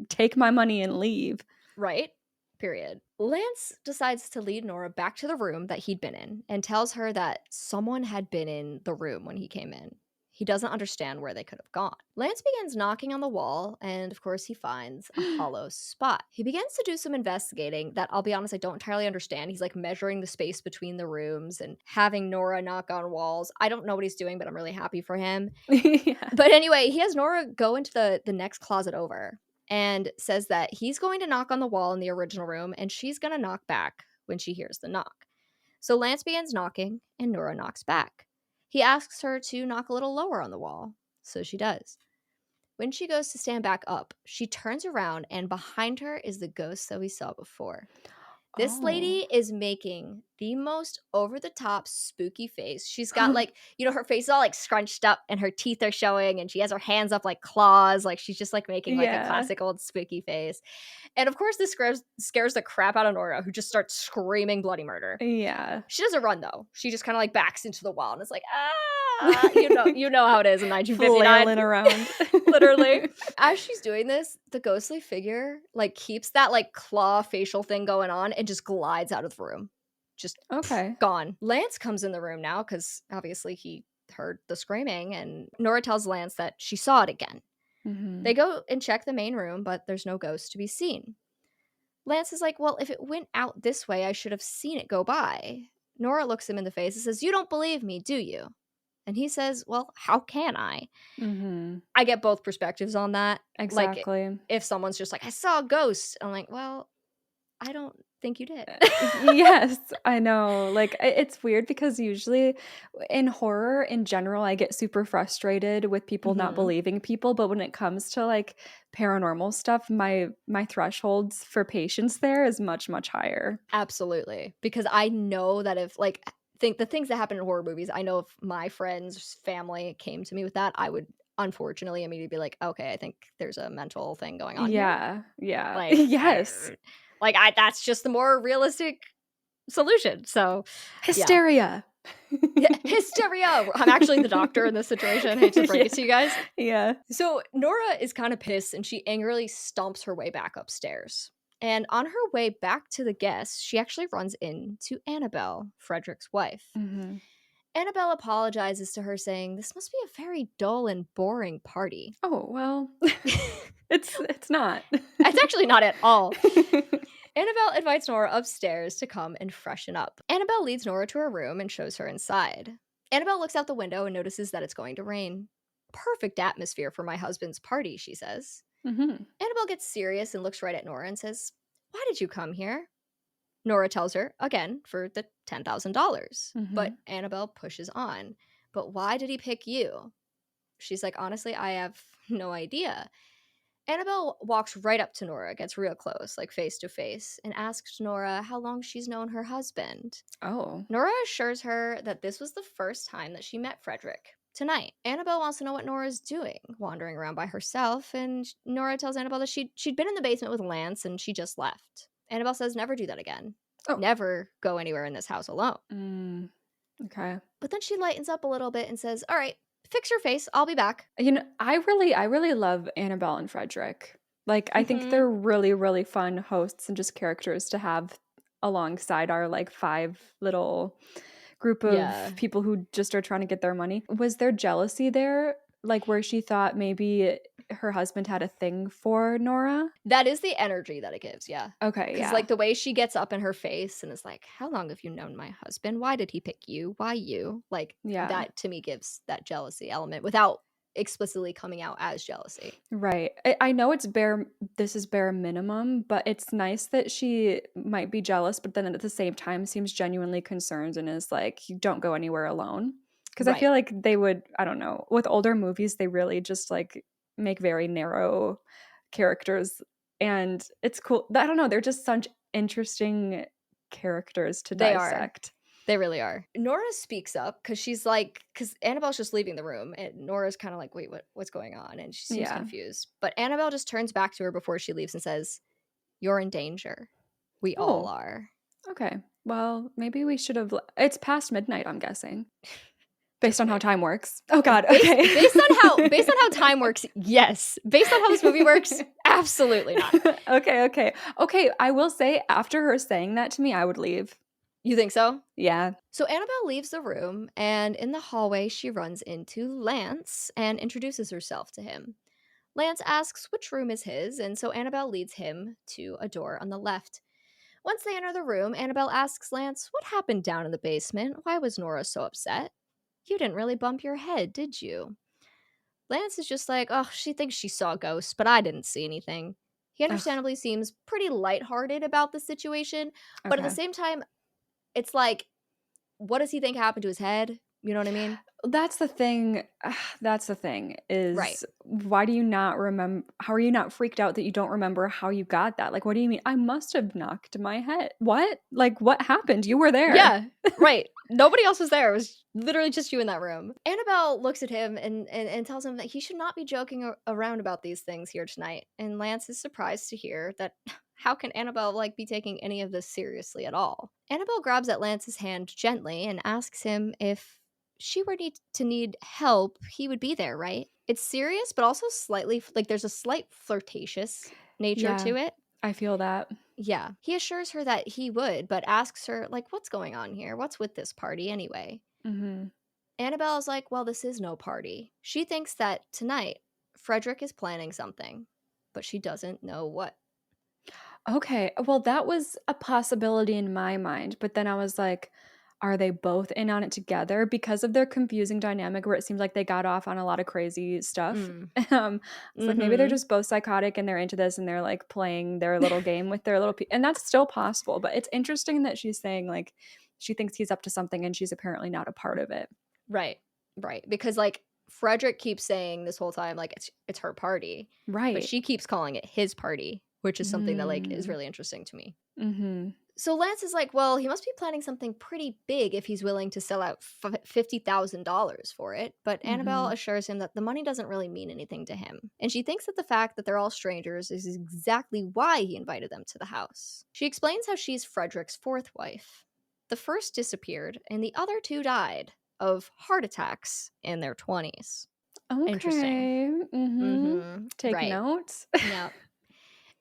take my money and leave. Right? Period. Lance decides to lead Nora back to the room that he'd been in and tells her that someone had been in the room when he came in. He doesn't understand where they could have gone. Lance begins knocking on the wall, and of course he finds a hollow spot. He begins to do some investigating that, I'll be honest, I don't entirely understand. He's like measuring the space between the rooms and having Nora knock on walls. I don't know what he's doing, but I'm really happy for him. Yeah. But anyway, he has Nora go into the next closet over and says that he's going to knock on the wall in the original room, and she's going to knock back when she hears the knock. So Lance begins knocking, and Nora knocks back. He asks her to knock a little lower on the wall, so she does. When she goes to stand back up, she turns around, and behind her is the ghost that we saw before. This lady is making the most over-the-top spooky face. She's got like, her face is all like scrunched up and her teeth are showing and she has her hands up like claws. Like she's just like making like a classic old spooky face. And of course this scares the crap out of Nora, who just starts screaming bloody murder. Yeah. She doesn't run though. She just kind of like backs into the wall and is like, you know how it is in 1959. Flailing around. Literally. As she's doing this, the ghostly figure like keeps that like claw facial thing going on and just glides out of the room. just Okay. gone. Lance comes in the room now because obviously he heard the screaming, and Nora tells Lance that she saw it again. Mm-hmm. They go and check the main room, but there's no ghost to be seen. Lance is like, well, if it went out this way, I should have seen it go by. Nora looks him in the face and says, you don't believe me, do you? And he says, well, how can I? Mm-hmm. I get both perspectives on that. Like, Exactly. if someone's just like, I saw a ghost, I'm like, well, I don't think you did. Yes, I know. Like, it's weird because usually in horror in general, I get super frustrated with people not Mhm. believing people, but when it comes to like paranormal stuff, my thresholds for patience there is much, much higher. Absolutely. Because I know that if, like, think the things that happen in horror movies, I know if my friends, family came to me with that, I would unfortunately immediately be like, okay, I think there's a mental thing going on here. Yeah, yeah. Like, Yes. that's just the more realistic solution. So, yeah. Hysteria. Yeah, hysteria. I'm actually the doctor in this situation. Hate to break it Yeah. to you guys. Yeah. So Nora is kind of pissed and she angrily stomps her way back upstairs. And on her way back to the guests, she actually runs into Annabelle, Frederick's wife. Mhm. Annabelle apologizes to her, saying, this must be a very dull and boring party. Oh, well, It's it's not. actually not at all. Annabelle invites Nora upstairs to come and freshen up. Annabelle leads Nora to her room and shows her inside. Annabelle looks out the window and notices that it's going to rain. Perfect atmosphere for my husband's party, she says. Mhm. Annabelle gets serious and looks right at Nora and says, why did you come here? Nora tells her, again, for the $10,000. But Mhm. Annabelle pushes on. But why did he pick you? She's like, honestly, I have no idea. Annabelle walks right up to Nora, gets real close, like face to face, and asks Nora how long she's known her husband. Oh. Nora assures her that this was the first time that she met Frederick. Tonight, Annabelle wants to know what Nora's doing, wandering around by herself, and Nora tells Annabelle that she'd been in the basement with Lance and she just left. Annabelle says never do that again. Oh. Never go anywhere in this house alone. Mm. Okay. But then she lightens up a little bit and says, all right, fix your face, I'll be back. You know, I really love Annabelle and Frederick. Like, I think Mm-hmm. they're really, really fun hosts and just characters to have alongside our like five little group of Yeah. people who just are trying to get their money. Was there jealousy there? Like, where she thought maybe her husband had a thing for Nora? That is the energy that it gives, yeah. Okay, Because, yeah. like, the way she gets up in her face and is like, how long have you known my husband? Why did he pick you? Why you? Like, Yeah. that to me gives that jealousy element without explicitly coming out as jealousy. Right. I know this is bare minimum, but it's nice that she might be jealous, but then at the same time seems genuinely concerned and is like, you don't go anywhere alone. Because I Right. feel like they would, I don't know, with older movies, they really just like make very narrow characters. And it's cool. I don't know. They're just such interesting characters to They are. dissect. They really are. Nora speaks up because she's like, because Annabelle's just leaving the room, and Nora's kind of like, wait, what's going on? And she seems Yeah. confused. But Annabelle just turns back to her before she leaves and says, you're in danger. We all Oh, are. okay. Well, maybe we should have. It's past midnight, I'm guessing. Based Just on how wait. time works. Oh God. Based Okay. based on how time works, yes. Based on how this movie works, absolutely not. Okay. I will say, after her saying that to me, I would leave. You think so? Yeah. So Annabelle leaves the room, and in the hallway, she runs into Lance and introduces herself to him. Lance asks which room is his, and so Annabelle leads him to a door on the left. Once they enter the room, Annabelle asks Lance, what happened down in the basement? Why was Nora so upset? You didn't really bump your head, did you? Lance is just like, oh, she thinks she saw ghosts, but I didn't see anything. He Ugh, understandably seems pretty lighthearted about the situation, but at the okay. same time, it's like, what does he think happened to his head? You know what I mean? That's the thing. That's the thing Right. is why do you not remember? How are you not freaked out that you don't remember how you got that? Like, what do you mean? I must have knocked my head. What? Like, what happened? You were there. Yeah, right. Nobody else was there. It was literally just you in that room. Annabelle looks at him and tells him that he should not be joking around about these things here tonight. And Lance is surprised to hear that how can Annabelle like be taking any of this seriously at all? Annabelle grabs at Lance's hand gently and asks him if she were to need help, he would be there, right? It's serious, but also slightly like there's a slight flirtatious nature Yeah, to it. I feel that. Yeah. He assures her that he would, but asks her, like, what's going on here? What's with this party anyway? Mhm. Annabelle is like, well, this is no party. She thinks that tonight, Frederick is planning something, but she doesn't know what. Okay, well, that was a possibility in my mind, but then I was like, are they both in on it together? Because of their confusing dynamic where it seemed like they got off on a lot of crazy stuff. Mm. It's like maybe they're Mm-hmm. just both psychotic and they're into this and they're like playing their little game with their little and that's still possible, but it's interesting that she's saying like she thinks he's up to something and she's apparently not a part of it. Right. Right. Because like Frederick keeps saying this whole time, like it's her party, but Right. she keeps calling it his party, which is something that like is Mm. really interesting to me. Mhm. So Lance is like, well, he must be planning something pretty big if he's willing to sell out $50,000 for it. But Annabelle Mhm. assures him that the money doesn't really mean anything to him. And she thinks that the fact that they're all strangers is exactly why he invited them to the house. She explains how she's Frederick's fourth wife. The first disappeared, and the other two died of heart attacks in their 20s. Interesting. Okay. Mhm. Mm-hmm. Take Right. notes. Yeah.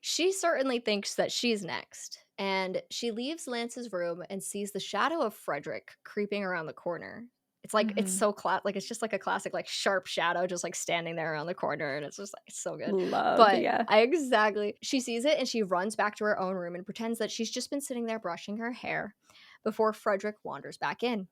She certainly thinks that she's next, and she leaves Lance's room and sees the shadow of Frederick creeping around the corner. It's like it's Mhm. so like it's just like a classic like sharp shadow just like standing there around the corner, and it's just like it's so good. Love, But yeah. I exactly she sees it and she runs back to her own room and pretends that she's just been sitting there brushing her hair before Frederick wanders back in.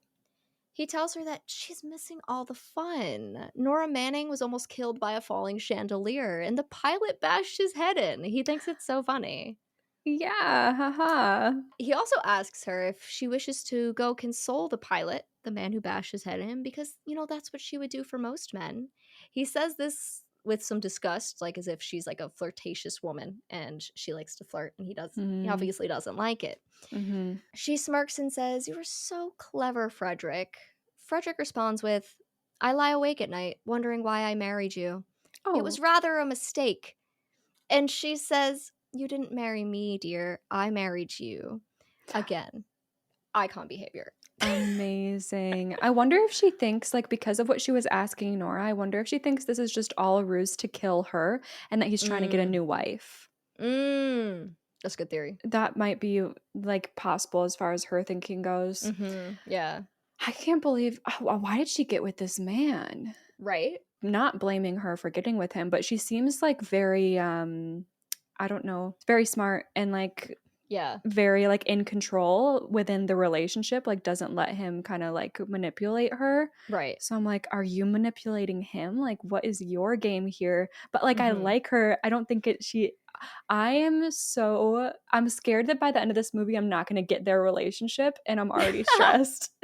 He tells her that she's missing all the fun. Nora Manning was almost killed by a falling chandelier, and the pilot bashed his head in. He thinks it's so funny. Yeah, haha. He also asks her if she wishes to go console the pilot, the man who bashed his head in, because, that's what she would do for most men. He says this with some disgust, like as if she's like a flirtatious woman and she likes to flirt, and he Mhm, obviously doesn't like it. mhm. She smirks and says, "You are so clever, Frederick." Frederick responds with, "I lie awake at night, wondering why I married you. It was Oh, rather a mistake." And she says, "You didn't marry me, dear. I married you." Again, icon behavior. amazing. I wonder if she thinks, like, because of what she was asking Nora, I wonder if she thinks this is just all a ruse to kill her and that he's trying to get a Mm. new wife. That's a good theory. That might be, like, possible as far as her thinking goes. Yeah. I can't believe why did she get with this man? Right? Not blaming her for getting with him, but she seems, like, very, I don't know, very smart and, like, Yeah. very, like, in control within the relationship, like, doesn't let him kinda, like, manipulate her. Right. So I'm like, "Are you manipulating him? Like, what is your game here?" But, like, I Mhm. like her. I don't think it she I'm scared that by the end of this movie, I'm not gonna get their relationship, and I'm already stressed.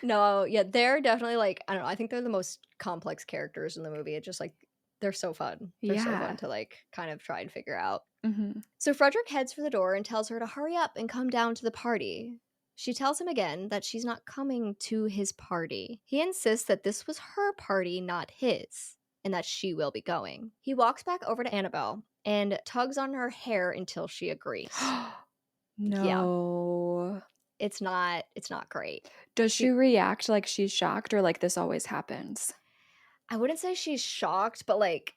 No, yeah, they're definitely like, I don't know, I think they're the most complex characters in the movie. It's just like they're so fun. They're so fun Yeah. to like kind of try and figure out. Mhm. So Frederick heads for the door and tells her to hurry up and come down to the party. She tells him again that she's not coming to his party. He insists that this was her party, not his, and that she will be going. He walks back over to Annabelle and tugs on her hair until she agrees. Yeah, No. it's not great. Does she She react like she's shocked or like this always happens? I wouldn't say she's shocked, but like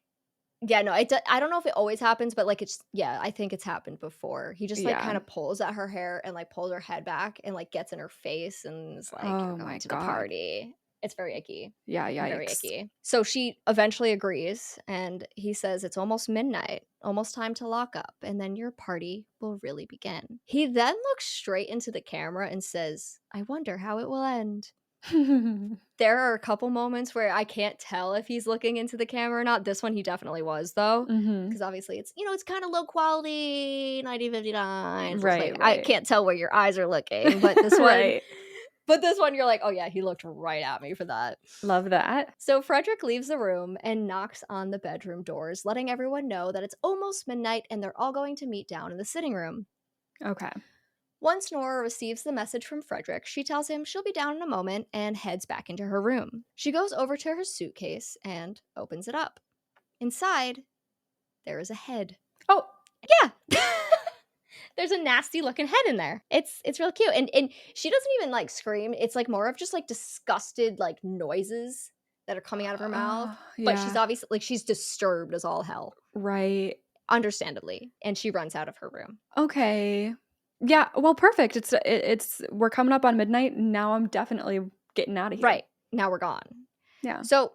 yeah, no, I don't know if it always happens, but, like, it's yeah, I think it's happened before. He just, like, Yeah. kinda pulls at her hair and, like, pulls her head back and, like, gets in her face and is like, "You're Oh going my to the god. party." It's very icky. Yeah, Very yikes. icky. So she eventually agrees, and he says, "It's almost midnight, almost time to lock up, and then your party will really begin." He then looks straight into the camera and says, "I wonder how it will end." There are a couple moments where I can't tell if he's looking into the camera or not. This one he definitely was though, Mhm. because obviously it's kinda low quality, 1959, so it's like, Right, I right. can't tell where your eyes are looking, but this one Right. you're like, "Oh yeah, he looked right at me for that." Love that. So Frederick leaves the room and knocks on the bedroom doors, letting everyone know that it's almost midnight and they're all going to meet down in the sitting room. Okay. Once Nora receives the message from Frederick, she tells him she'll be down in a moment and heads back into her room. She goes over to her suitcase and opens it up. Inside, there is a head. Oh, Yeah. There's a nasty looking head in there. It's real cute. And she doesn't even like scream. It's like more of just like disgusted like noises that are coming out of her mouth. But she's yeah. obviously like she's disturbed as all hell. Right. understandably, and she runs out of her room. Okay. Yeah, well, perfect. It's we're coming up on midnight. Now I'm definitely getting out of here. Right. Now we're gone. Yeah. So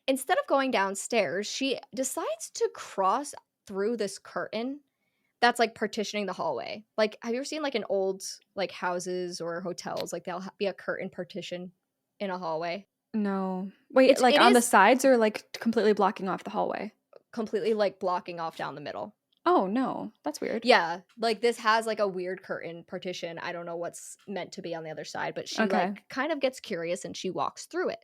instead of going downstairs, she decides to cross through this curtain that's like partitioning the hallway. Like, have you ever seen like in old like houses or hotels, like there'll be a curtain partition in a hallway? No. Wait, It's like it on the is sides or like completely blocking off the hallway? completely like blocking off down the middle. Oh, no. That's weird. Yeah, like this has like a weird curtain partition. I don't know what's meant to be on the other side, but she Okay. like kind of gets curious and she walks through it.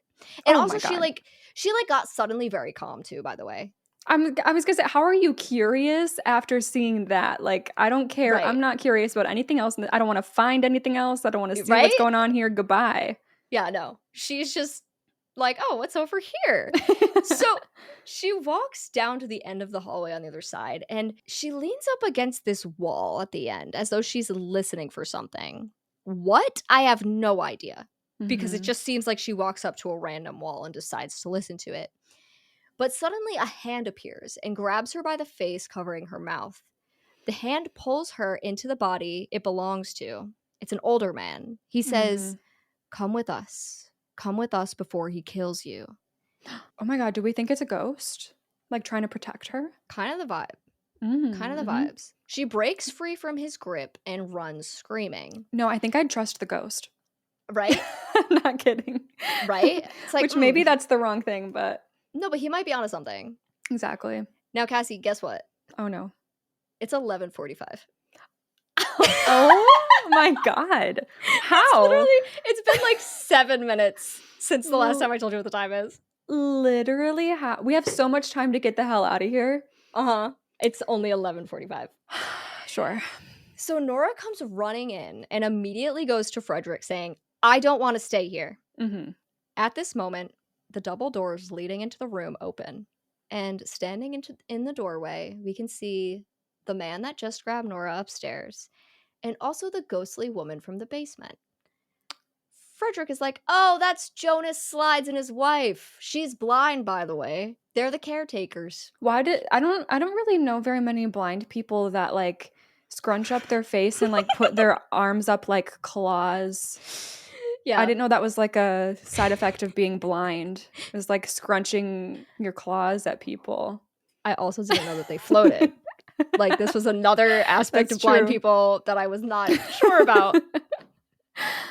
And Oh also my God. she like got suddenly very calm too, by the way. I was gonna say, how are you curious after seeing that? Like, I don't care. Right. I'm not curious about anything else. I don't want to find anything else. I don't want to see what's Right? going on here. Goodbye. Yeah, no. She's just like, "Oh, what's over here?" So, she walks down to the end of the hallway on the other side, and she leans up against this wall at the end as though she's listening for something. What? I have no idea, because it Mhm. just seems like she walks up to a random wall and decides to listen to it. But suddenly a hand appears and grabs her by the face, covering her mouth. The hand pulls her into the body it belongs to. It's an older man. He says, Mhm. "Come with us. Come with us before he kills you." Oh my God, do we think it's a ghost? Like trying to protect her? Kind of the vibe. Kind of the Mm-hmm. vibes. She breaks free from his grip and runs screaming. No, I think I'd trust the ghost. Right? Not kidding. Right? It's like, Which maybe that's the wrong thing, but no, but he might be onto something. exactly. Now, Cassie, guess what? Oh no. It's 11:45. Oh my God. How? It's been like 7 minutes since the last time I told you what the time is. Literally how? We have so much time to get the hell out of here. Uh-huh. It's only 11:45. Sure. So Nora comes running in and immediately goes to Frederick saying, "I don't want to stay here." Mm-hmm. At this moment, the double doors leading into the room open, and standing in the doorway, we can see the man that just grabbed Nora upstairs, and also the ghostly woman from the basement. Frederick is like, "Oh, that's Jonas Slides and his wife. She's blind, by the way. They're the caretakers." Why did I don't really know very many blind people that like scrunch up their face and like put their arms up like claws. Yeah. I didn't know that was like a side effect of being blind. It was like scrunching your claws at people. I also didn't know that they floated. Like, this was another aspect That's of blind true. people that I was not sure about.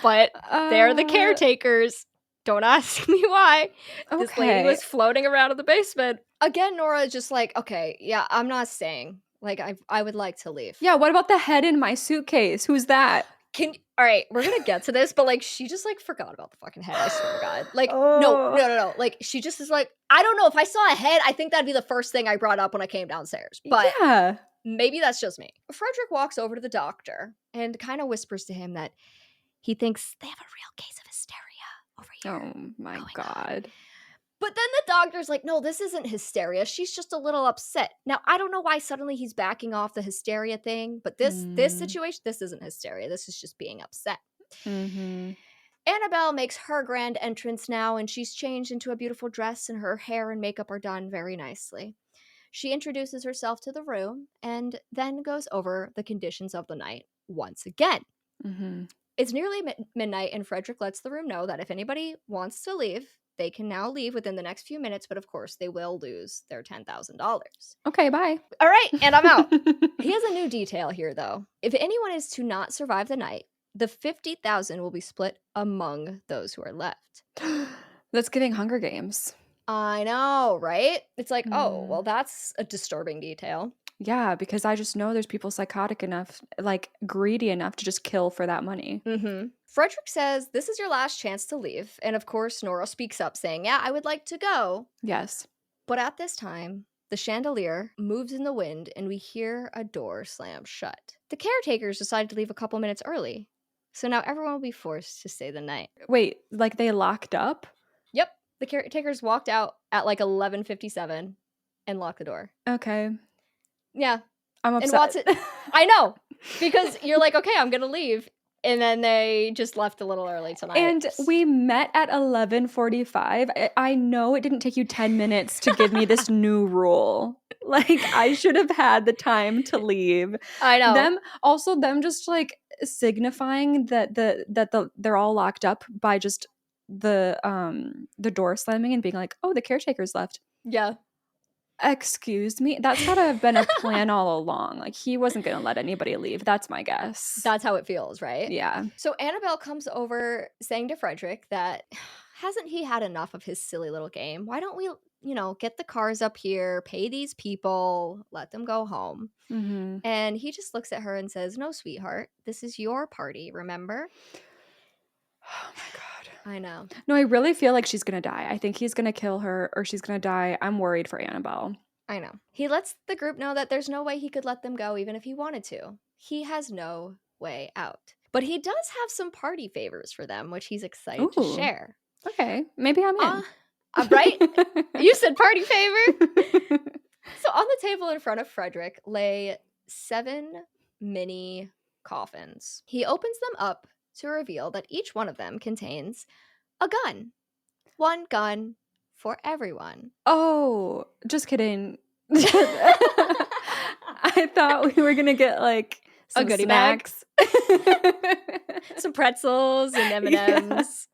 But they're the caretakers. Don't ask me why. This lady was floating around in the basement. Again, Nora is just like, "Okay, yeah, I'm not staying. Like, I would like to leave." Yeah, what about the head in my suitcase? Who's that? All right, we're gonna get to this, but like, she just like forgot about the fucking head. I swear to God. Like, no. Like, she just is like, I don't know. If I saw a head, I think that'd be the first thing I brought up when I came downstairs. But yeah. maybe that's just me. Frederick walks over to the doctor and kind of whispers to him that he thinks they have a real case of hysteria over here. Oh my God. But then the doctor's like, "No, this isn't hysteria. She's just a little upset." Now, I don't know why suddenly he's backing off the hysteria thing, but this situation, this isn't hysteria. This is just being upset. Mm-hmm. Annabelle makes her grand entrance now, and she's changed into a beautiful dress, and her hair and makeup are done very nicely. She introduces herself to the room and then goes over the conditions of the night once again. Mm-hmm. It's nearly midnight, and Frederick lets the room know that if anybody wants to leave, they can now leave within the next few minutes, but of course, they will lose their $10,000. Okay, bye. All right, and I'm out. He has a new detail here, though. If anyone is to not survive the night, the $50,000 will be split among those who are left. That's giving Hunger Games. I know, right? It's like, oh, well, that's a disturbing detail. Yeah, because I just know there's people psychotic enough, like greedy enough to just kill for that money. Mm-hmm. Frederick says, "This is your last chance to leave." And of course, Nora speaks up saying, "Yeah, I would like to go." Yes. But at this time, the chandelier moves in the wind and we hear a door slam shut. The caretakers decided to leave a couple minutes early. So now everyone will be forced to stay the night. Wait, like they locked up? Yep. The caretakers walked out at like 11:57 and locked the door. Okay. Yeah. I'm upset. And Watson, I know, because you're like, "Okay, I'm going to leave." And then they just left a little early tonight. And we met at 11:45. I know it didn't take you 10 minutes to give me this new rule. Like, I should have had the time to leave. I know. Them just like signifying that they're all locked up by just the door slamming and being like, "Oh, the caretaker's left." Yeah. Excuse me? That's gotta have been a plan all along. Like, he wasn't gonna let anybody leave. That's my guess. That's how it feels, right? Yeah. So Annabelle comes over saying to Frederick that hasn't he had enough of his silly little game? Why don't we, get the cars up here, pay these people, let them go home? Mm-hmm. And he just looks at her and says, "No, sweetheart, this is your party, remember?" Oh my God. I know. No, I really feel like she's gonna die. I think he's gonna kill her or she's gonna die. I'm worried for Annabelle. I know. He lets the group know that there's no way he could let them go even if he wanted to. He has no way out. But he does have some party favors for them, which he's excited to share. Okay, maybe I'm in. Right? You said party favor? So on the table in front of Frederick lay 7 mini coffins. He opens them up to reveal that each one of them contains a gun. 1 gun for everyone. Oh, just kidding. I thought we were gonna get like some a goodie snacks. Some pretzels and M&Ms.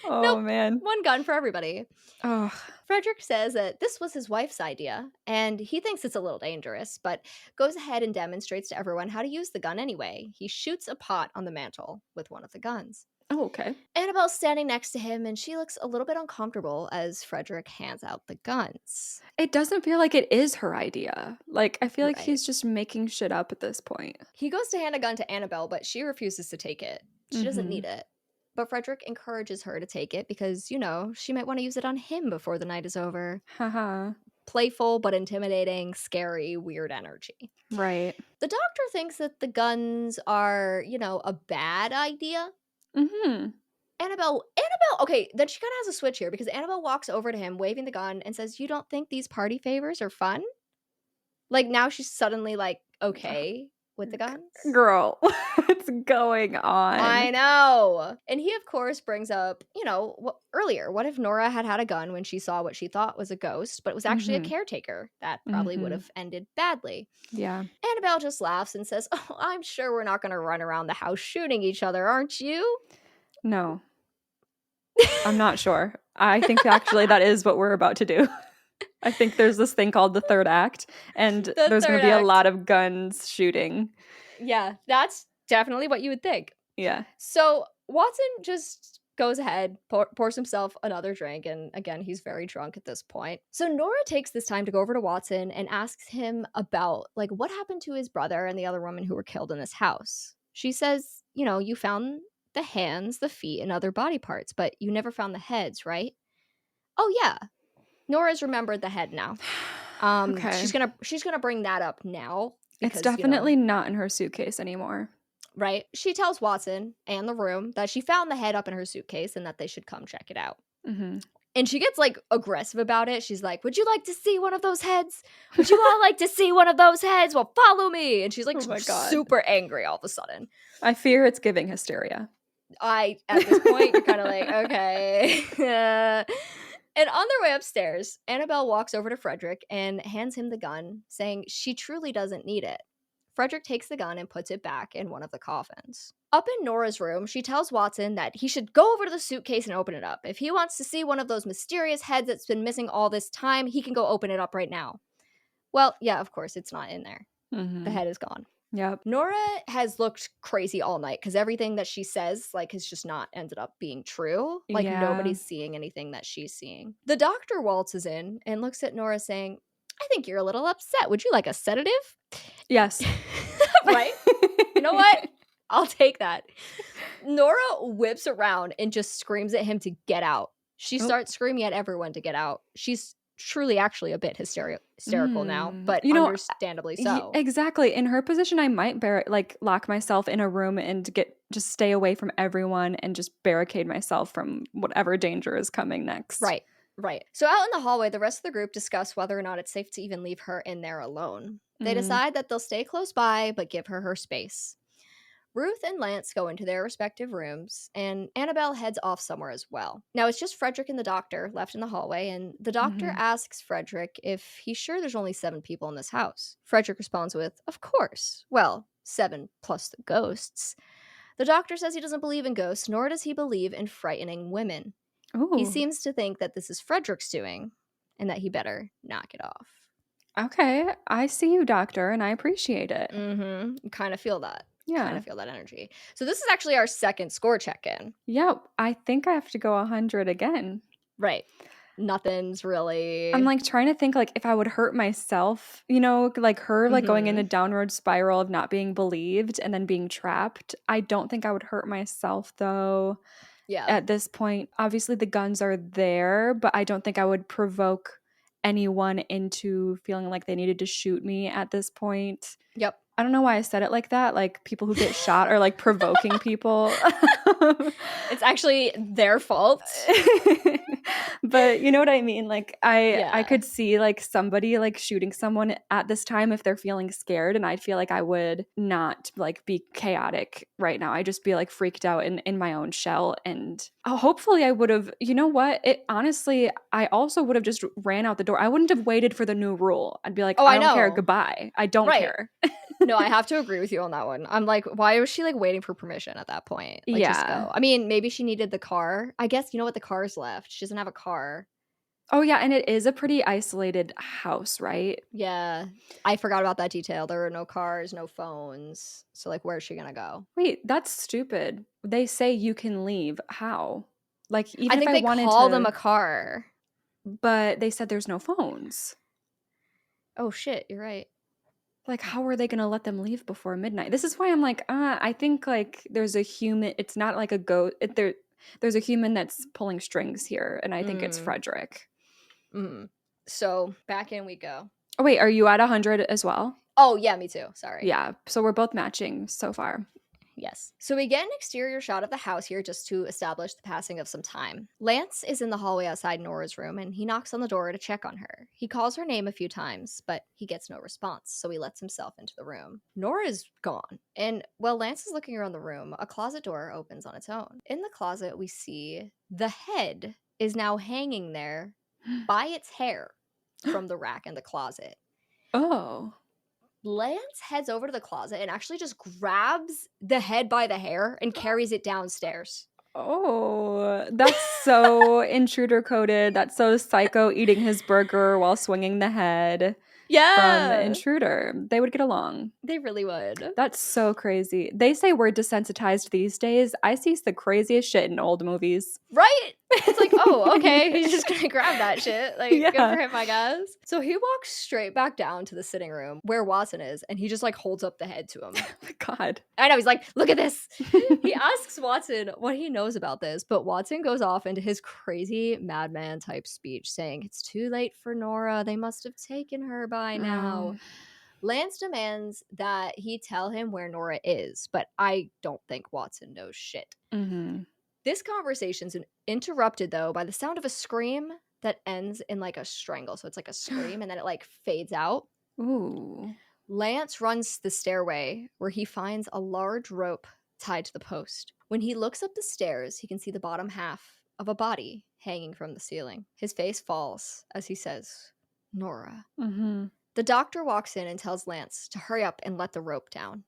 Oh, nope, man. 1 gun for everybody. Oh. Frederick says that this was his wife's idea, and he thinks it's a little dangerous, but goes ahead and demonstrates to everyone how to use the gun anyway. He shoots a pot on the mantle with one of the guns. Oh, okay. Annabelle's standing next to him, and she looks a little bit uncomfortable as Frederick hands out the guns. It doesn't feel like it is her idea. Like, I feel like he's just making shit up at this point. He goes to hand a gun to Annabelle, but she refuses to take it. She doesn't need it. But Frederick encourages her to take it because, she might want to use it on him before the night is over. Haha. Playful but intimidating, scary, weird energy. Right. The doctor thinks that the guns are, a bad idea. Mm-hmm. Annabelle, okay, then she kind of has a switch here because Annabelle walks over to him waving the gun and says, "You don't think these party favors are fun?" Like, now she's suddenly like, okay with the guns. Girl, what's going on? I know. And he, of course, brings up, earlier, what if Nora had had a gun when she saw what she thought was a ghost, but it was actually a caretaker? That probably would have ended badly. Yeah. Annabelle just laughs and says, "Oh, I'm sure we're not going to run around the house shooting each other, aren't you?" No. I'm not sure. I think actually that is what we're about to do. I think there's this thing called the third act, and there's going to be a lot of guns shooting. Yeah, that's definitely what you would think. Yeah. So Watson just goes ahead, pours himself another drink, and again, he's very drunk at this point. So Nora takes this time to go over to Watson and asks him about, like, what happened to his brother and the other woman who were killed in this house. She says, you found the hands, the feet, and other body parts, but you never found the heads, right? Oh, yeah. Nora's remembered the head now. Okay. She's gonna bring that up now. Because, it's definitely not in her suitcase anymore. Right? She tells Watson and the room that she found the head up in her suitcase and that they should come check it out. Mm-hmm. And she gets, like, aggressive about it. She's like, "Would you like to see one of those heads? Would you all like to see one of those heads? Well, follow me." And she's, like, super angry all of a sudden. I fear it's giving hysteria. At this point, you're kind of like, okay. And on their way upstairs, Annabelle walks over to Frederick and hands him the gun, saying she truly doesn't need it. Frederick takes the gun and puts it back in one of the coffins. Up in Nora's room, she tells Watson that he should go over to the suitcase and open it up. If he wants to see one of those mysterious heads that's been missing all this time, he can go open it up right now. Well, yeah, of course, it's not in there. The head is gone. Yep. Nora has looked crazy all night because everything that she says, like, has just not ended up being true. Like, nobody's seeing anything that she's seeing. The doctor waltzes in and looks at Nora saying, "I think you're a little upset. Would you like a sedative?" Yes. Right? You know what? I'll take that. Nora whips around and just screams at him to get out. She starts screaming at everyone to get out. She's truly actually a bit hysterical now, but understandably so. Exactly. In her position, I might lock myself in a room and just stay away from everyone and just barricade myself from whatever danger is coming next. Right. So out in the hallway, the rest of the group discuss whether or not it's safe to even leave her in there alone. They decide that they'll stay close by, but give her space. Ruth and Lance go into their respective rooms, and Annabelle heads off somewhere as well. Now, it's just Frederick and the doctor left in the hallway, and the doctor Mhm. asks Frederick if he's sure there's only 7 people in this house. Frederick responds with, "Of course. Well, 7 plus the ghosts." The doctor says he doesn't believe in ghosts, nor does he believe in frightening women. He Ooh. seems to think that this is Frederick's doing, and that he better knock it off. Okay. I see you, doctor, and I appreciate it. You kind of feel that. Kind Yeah. of feel that energy. So this is actually our second score check-in. Yeah, I think I have to go 100 again. Right. Nothing's I'm, really like, trying to think, like, if I would hurt myself, you know, like, her, like, going in a Mhm. downward spiral of not being believed and then being trapped. I don't think I would hurt myself, though, Yeah. at this point. Obviously, the guns are there, but I don't think I would provoke anyone into feeling like they needed to shoot me at this point. Yep. I don't know why I said it like that, like, people who get shot are, like, provoking people. It's actually their fault. But you know what I mean? Like, I Yeah. could see, like, somebody, like, shooting someone at this time if they're feeling scared, and I'd feel like I would not, like, be chaotic right now. I'd just be, like, freaked out in my own shell, and hopefully I would've you know what? It honestly, I also would've just ran out the door. I wouldn't have waited for the new rule. I'd be like, Oh, "I I don't care, know. goodbye. I don't Right. care." No, I have to agree with you on that one. I'm like, why was she, like, waiting for permission at that point? Like, just Yeah. go. I mean, maybe she needed the car. I guess, you know what? The car's left. She doesn't have a car. Oh, yeah, and it is a pretty isolated house, right? Yeah. I forgot about that detail. There are no cars, no phones. So, like, where's she gonna go? Wait, that's stupid. They say you can leave. How? Like, I even if think I they wanted call them to a car. but they said there's no phones. Oh, shit. You're right. Like, how are they gonna let them leave before midnight? This is why I'm like, I think, like, there's a human it's not like a goat there's a human that's pulling strings here, and I think it's Mm. Frederick. So, back in we go. Oh, wait, are you at 100 as well? Oh, yeah, me too. Sorry. Yeah, so we're both matching so far. Yes. So we get an exterior shot of the house here just to establish the passing of some time. Lance is in the hallway outside Nora's room and he knocks on the door to check on her. He calls her name a few times, but he gets no response, so he lets himself into the room. Nora is gone. And while Lance is looking around the room, a closet door opens on its own. In the closet, we see the head is now hanging there by its hair from the rack in the closet. Oh. Lance heads over to the closet and actually just grabs the head by the hair and carries it downstairs. Oh, that's so intruder coded. That's so Psycho eating his burger while swinging the head from Yeah, Intruder. They would get along. they really would. That's so crazy. They say we're desensitized these days. I see the craziest shit in old movies. Right? It's like, oh, okay, he's just gonna grab that shit. Like, good Yeah. for him, I guess. So he walks straight back down to the sitting room where Watson is, and he just like holds up the head to him. Oh my God. I know, he's like, look at this. He asks Watson what he knows about this, but Watson goes off into his crazy madman type speech saying, it's too late for Nora. They must have taken her by now. Lance demands that he tell him where Nora is, but I don't think Watson knows shit. Mm-hmm. This conversation's interrupted, though, by the sound of a scream that ends in like a strangle. So it's like a scream and then it like fades out. Ooh. Lance runs the stairway where he finds a large rope tied to the post. When he looks up the stairs, he can see the bottom half of a body hanging from the ceiling. His face falls as he says, Nora. Mm-hmm. The doctor walks in and tells Lance to hurry up and let the rope down.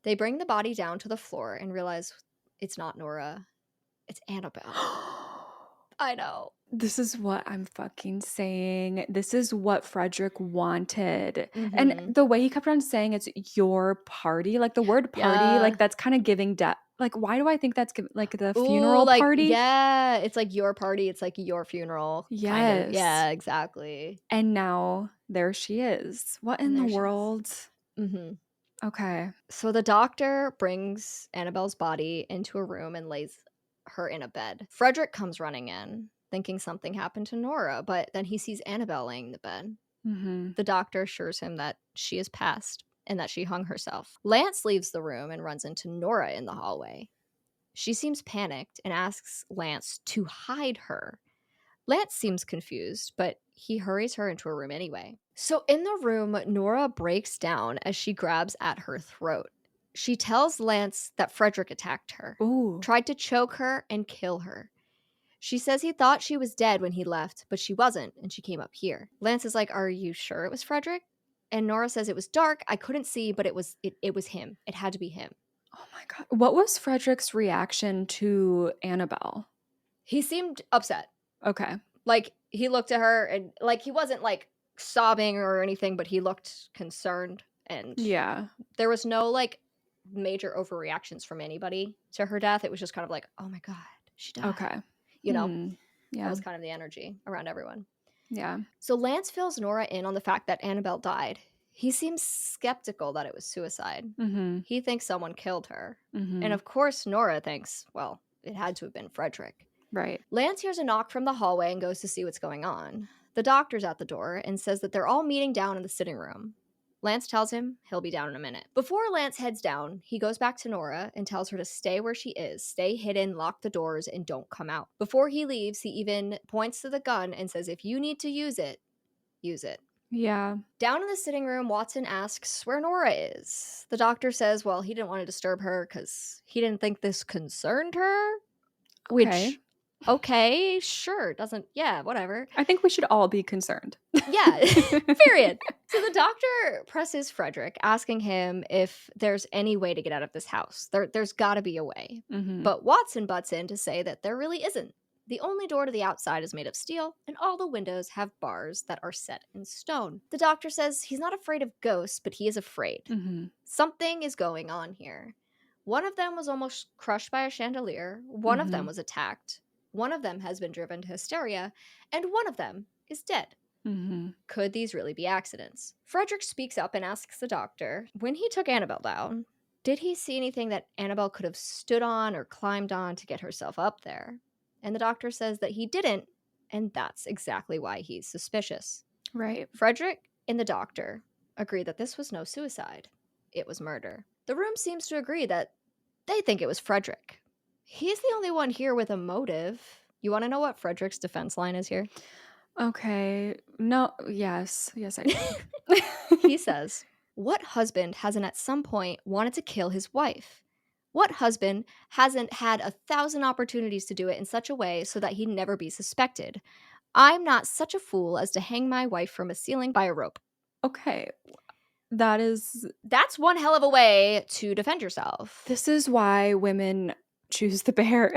They bring the body down to the floor and realize it's not Nora, it's Annabelle. I know. This is what I'm fucking saying. This is what Frederick wanted. And Mm-hmm. the way he kept on saying it's your party, like the word party, Yeah. like that's kind of giving death. Like, why do I think that's like the Ooh, funeral like, party? yeah, it's like your party, it's like your funeral, kind of. Yes. Yeah, exactly. And now there she is. What in And the there she is. world? Mm-hmm. Okay. So the doctor brings Annabelle's body into a room and lays her in a bed. Frederick comes running in, thinking something happened to Nora, but then he sees Annabelle laying in the bed. Mm-hmm. The doctor assures him that she is passed and that she hung herself. Lance leaves the room and runs into Nora in the hallway. She seems panicked and asks Lance to hide her. Lance seems confused, but he hurries her into a room anyway. So in the room, Nora breaks down as she grabs at her throat. She tells Lance that Frederick attacked her, Ooh. tried to choke her and kill her. She says he thought she was dead when he left, but she wasn't, and she came up here. Lance is like, are you sure it was Frederick? And Nora says it was dark, I couldn't see, but it was him. It had to be him. Oh my God. What was Frederick's reaction to Annabelle? He seemed upset. Okay. Like, he looked at her and, like, he wasn't, like, sobbing or anything, but he looked concerned. And Yeah. there was no, like, major overreactions from anybody to her death. It was just kind of like, oh my God, she died. Okay. You know? Yeah. That was kind of the energy around everyone. Yeah. So Lance fills Nora in on the fact that Annabelle died. He seems skeptical that it was suicide. Mm-hmm. He thinks someone killed her. Mm-hmm. And of course, Nora thinks, well, it had to have been Frederick. Right. Lance hears a knock from the hallway and goes to see what's going on. The doctor's at the door and says that they're all meeting down in the sitting room. Lance tells him he'll be down in a minute. Before Lance heads down, he goes back to Nora and tells her to stay where she is, stay hidden, lock the doors, and don't come out. Before he leaves, he even points to the gun and says, if you need to use it, use it. Yeah. Down in the sitting room, Watson asks where Nora is. The doctor says, well, he didn't want to disturb her because he didn't think this concerned her. Which, okay, sure, doesn't, yeah, whatever. I think we should all be concerned. Yeah, period. So the doctor presses Frederick, asking him if there's any way to get out of this house. There's got to be a way. Mm-hmm. But Watson butts in to say that there really isn't. The only door to the outside is made of steel, and all the windows have bars that are set in stone. The doctor says he's not afraid of ghosts, but he is afraid. Mm-hmm. Something is going on here. One of them was almost crushed by a chandelier. One of them was attacked. One of them has been driven to hysteria. And one of them is dead. Mm-hmm. Could these really be accidents? Frederick speaks up and asks the doctor, when he took Annabelle down, did he see anything that Annabelle could have stood on or climbed on to get herself up there? And the doctor says that he didn't, and that's exactly why he's suspicious. Right. Frederick and the doctor agree that this was no suicide. It was murder. The room seems to agree that they think it was Frederick. He's the only one here with a motive. You want to know what Frederick's defense line is here? Okay. No. Yes, I do. He says, what husband hasn't at some point wanted to kill his wife? What husband hasn't had 1,000 opportunities to do it in such a way so that he'd never be suspected? I'm not such a fool as to hang my wife from a ceiling by a rope. Okay. That's one hell of a way to defend yourself. This is why women choose the bear.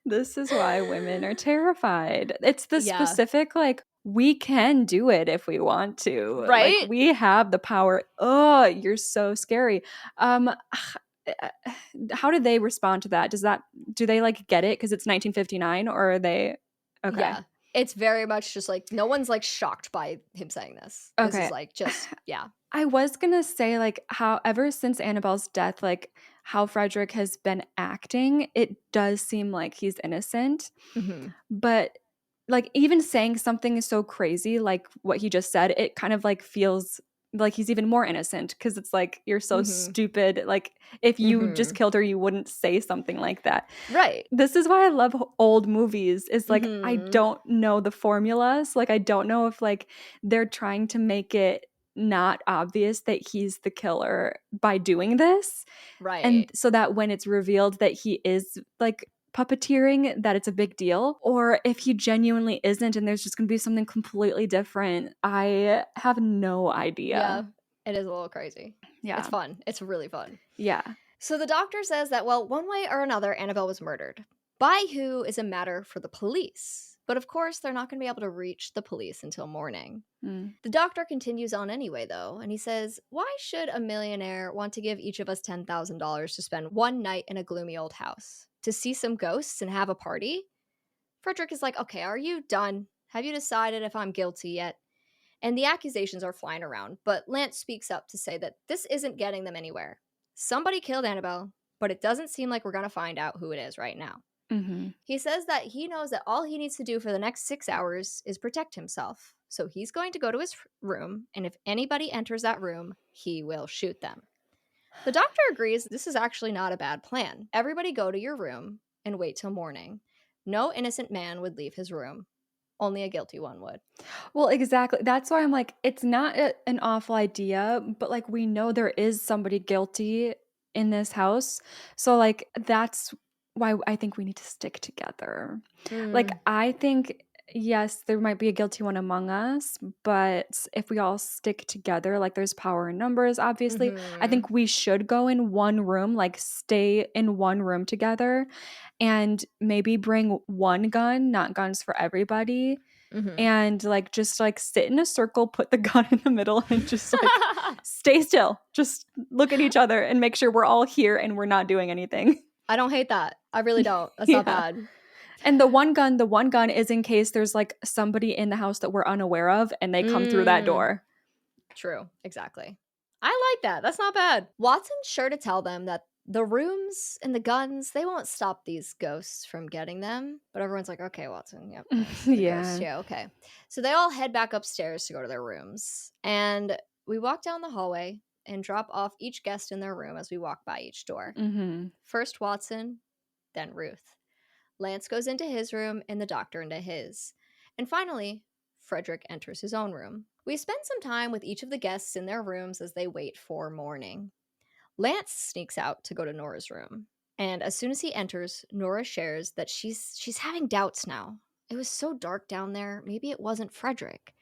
This is why women are terrified. It's the specific, like, we can do it if we want to. Right? Like, we have the power. Oh, you're so scary. How do they respond to that? Do they, like, get it because it's 1959, or are they okay? Yeah. It's very much just like, no one's like shocked by him saying this. This is like just, yeah. I was gonna say, like, how ever since Annabelle's death, like, how Frederick has been acting, it does seem like he's innocent. Mm-hmm. But, like, even saying something so crazy like what he just said, it kind of, like, feels like he's even more innocent because it's like, you're so stupid. Like, if you just killed her, you wouldn't say something like that. Right. This is why I love old movies, is like, I don't know the formulas. Like, I don't know if, like, they're trying to make it not obvious that he's the killer by doing this. Right. And so that when it's revealed that he is, like, puppeteering, that it's a big deal, or if he genuinely isn't and there's just going to be something completely different. I have no idea. Yeah, it is a little crazy. Yeah. It's fun. It's really fun. Yeah. So the doctor says that, well, one way or another, Annabelle was murdered. By who is a matter for the police. But of course, they're not going to be able to reach the police until morning. The doctor continues on anyway, though, and he says, why should a millionaire want to give each of us $10,000 to spend one night in a gloomy old house? To see some ghosts and have a party? Frederick is like, okay, are you done? Have you decided if I'm guilty yet? And the accusations are flying around, but Lance speaks up to say that this isn't getting them anywhere. Somebody killed Annabelle, but it doesn't seem like we're going to find out who it is right now. He says that he knows that all he needs to do for the next 6 hours is protect himself. So he's going to go to his room, and if anybody enters that room, he will shoot them. The doctor agrees this is actually not a bad plan. Everybody go to your room and wait till morning. No innocent man would leave his room. Only a guilty one would. Well, exactly. That's why I'm like, it's not an awful idea, but like we know there is somebody guilty in this house. So like that's why I think we need to stick together. Like Mm, I think yes, there might be a guilty one among us, but if we all stick together, like there's power in numbers, obviously. I mhm, think we should go in one room, like stay in one room together and maybe bring one gun, not guns for everybody mhm. and like just like sit in a circle, put the gun in the middle and just like stay still. Just look at each other and make sure we're all here and we're not doing anything. I don't hate that. I really don't. That's not Yeah. bad. And the one gun is in case there's like somebody in the house that we're unaware of and they come through that Mm, door. true. Exactly. I like that. That's not bad. Watson's sure to tell them that the rooms and the guns, they won't stop these ghosts from getting them. But everyone's like, okay, Watson, yep, the ghosts. Yeah. Yeah, okay. So they all head back upstairs to go to their rooms. And we walk down the hallway and drop off each guest in their room as we walk by each door. Mhm. First Watson, then Ruth. Lance goes into his room and the doctor into his. And finally, Frederick enters his own room. We spend some time with each of the guests in their rooms as they wait for morning. Lance sneaks out to go to Nora's room. And as soon as he enters, Nora shares that she's having doubts now. It was so dark down there, maybe it wasn't Frederick.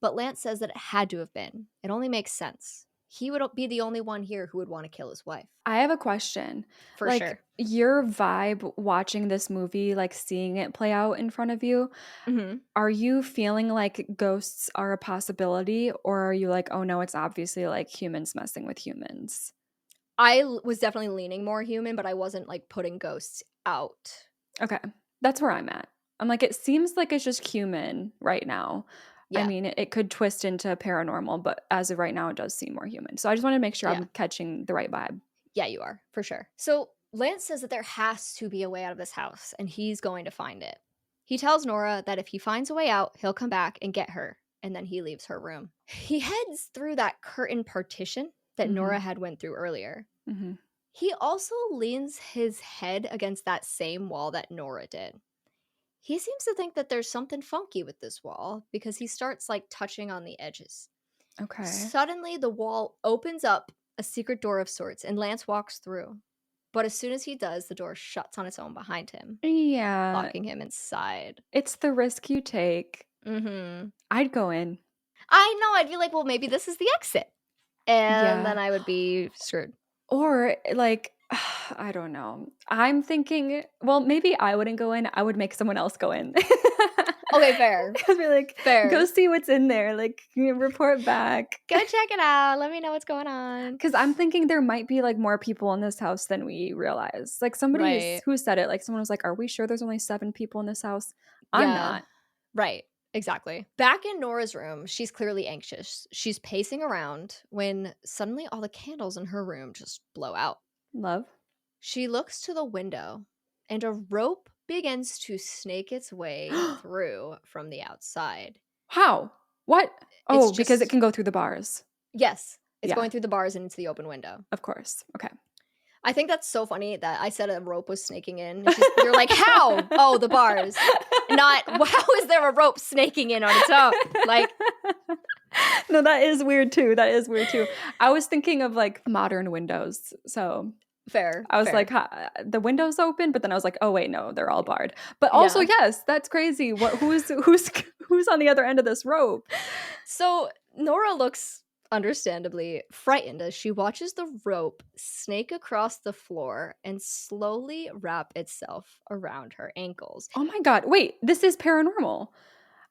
But Lance says that it had to have been. It only makes sense. He would be the only one here who would want to kill his wife. I have a question. For Like sure. your vibe watching this movie, like seeing it play out in front of you, Mhm. are you feeling like ghosts are a possibility or are you like, "Oh no, it's obviously like humans messing with humans?" Was definitely leaning more human, but I wasn't like putting ghosts out. Okay. That's where I'm at. I'm like, it seems like it's just human right now. I Yeah. mean, it could twist into paranormal, but as of right now, it does seem more human. So I just want to make sure Yeah. I'm catching the right vibe. Yeah, you are, for sure. So Lance says that there has to be a way out of this house, and he's going to find it. He tells Nora that if he finds a way out, he'll come back and get her, and then he leaves her room. He heads through that curtain partition that Hmm. Nora had went through earlier. Hmm. He also leans his head against that same wall that Nora did. He seems to think that there's something funky with this wall because he starts like touching on the edges. Okay. Suddenly, the wall opens up a secret door of sorts, and Lance walks through. But as soon as he does, the door shuts on its own behind him, Yeah. locking him inside. It's the risk you take. Mm-hmm. I'd go in. I know, I'd be like, well, maybe this is the exit. And then Yeah. I would be screwed. Or like, I don't know. I'm thinking, well, maybe I wouldn't go in. I would make someone else go in. Okay, fair. I'd be like, go Fair. see what's in there. Like, report back. Go check it out. Let me know what's going on. Because I'm thinking there might be like more people in this house than we realize. Like Right. who said it? Like someone was like, "Are we sure there's only 7 people in this house?" I'm Yeah. not. Right. Exactly. Back in Nora's room, she's clearly anxious. She's pacing around when suddenly all the candles in her room just blow out. Love. She looks to the window, and a rope begins to snake its way through from the outside. How? What? It's Oh, because it just, can go through the bars. yes, it's Yeah, going through the bars and into the open window. of course. Okay. I think that's so funny that I said a rope was snaking in. And you're like, how? Oh, the bars. Not, how is there a rope snaking in on its own? Like, No, that is weird too. That is weird too. I was thinking of like modern windows. So fair, I was like, fair. the window's open, but then I was like, oh wait, no, they're all barred. But also, Yeah. yes, that's crazy. What? Who's on the other end of this rope? So Nora looks understandably frightened as she watches the rope snake across the floor and slowly wrap itself around her ankles. Oh my god! Wait, this is paranormal.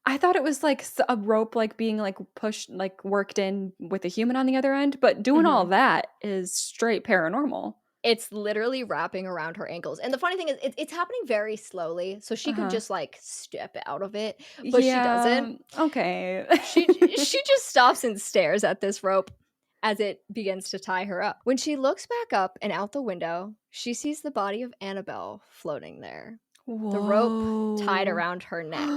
I thought it was like a rope, like being like pushed, like worked in with a human on the other end. But doing all Mhm. that is straight paranormal. It's literally wrapping around her ankles. And the funny thing is, it's happening very slowly. So she Uh could huh. just like step out of it, but she doesn't. Yeah. Okay. She just stops and stares at this rope as it begins to tie her up. When she looks back up and out the window, she sees the body of Annabelle floating there, the rope tied Whoa. around her neck.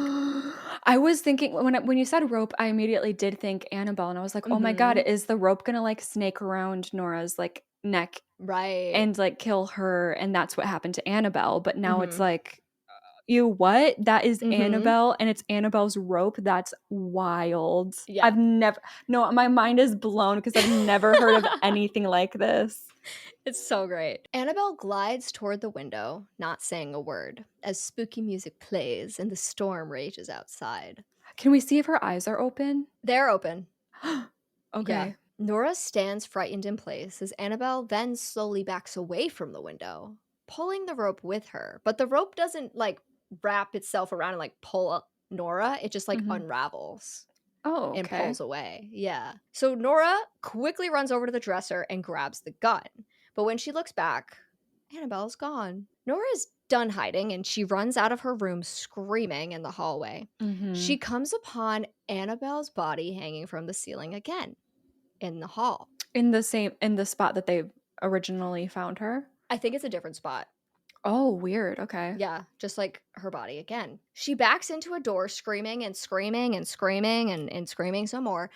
I was thinking when you said rope, I immediately did think Annabelle, and I was like, oh my god, Mhm. is the rope gonna like snake around Nora's like neck Right. and like kill her? And that's what happened to Annabelle. But now it's Mhm. like You what? That is Mhm. Annabelle, and it's Annabelle's rope. That's wild. Yeah. I've never, no, my mind is blown because I've never heard of anything like this. It's so great. Annabelle glides toward the window, not saying a word, as spooky music plays and the storm rages outside. Can we see if her eyes are open? They're open. Okay. Yeah. Nora stands frightened in place as Annabelle then slowly backs away from the window, pulling the rope with her. But the rope doesn't like wrap itself around and like pull up Nora. It just like unravels Oh, and okay. pulls away. Yeah. So Nora quickly runs over to the dresser and grabs the gun. But when she looks back, Annabelle's gone. Nora's done hiding and she runs out of her room screaming in the hallway. She comes upon Annabelle's body hanging from the ceiling again in the hall. In the spot that they originally found her? I think it's a different spot. Oh, weird. Okay. Yeah, just like her body again. She backs into a door screaming and screaming and screaming and screaming some more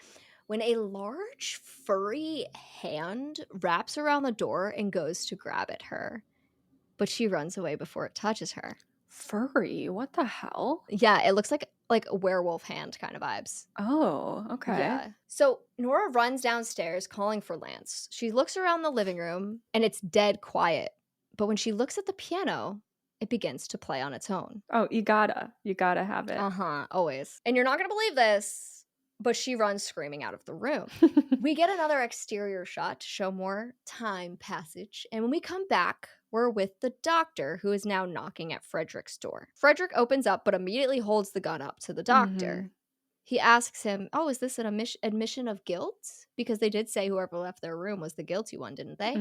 when a large furry hand wraps around the door and goes to grab at her. But she runs away before it touches her. Furry? What the hell? Yeah, it looks like a werewolf hand kind of vibes. Oh, okay. Yeah. So Nora runs downstairs calling for Lance. She looks around the living room and it's dead quiet. But when she looks at the piano, it begins to play on its own. Oh, you gotta have it. Always. And you're not gonna believe this, but she runs screaming out of the room. We get another exterior shot to show more time passage. And when we come back, we're with the doctor who is now knocking at Frederick's door. Frederick opens up but immediately holds the gun up to the doctor. He asks him, oh, is this an admission of guilt? Because they did say whoever left their room was the guilty one, didn't they?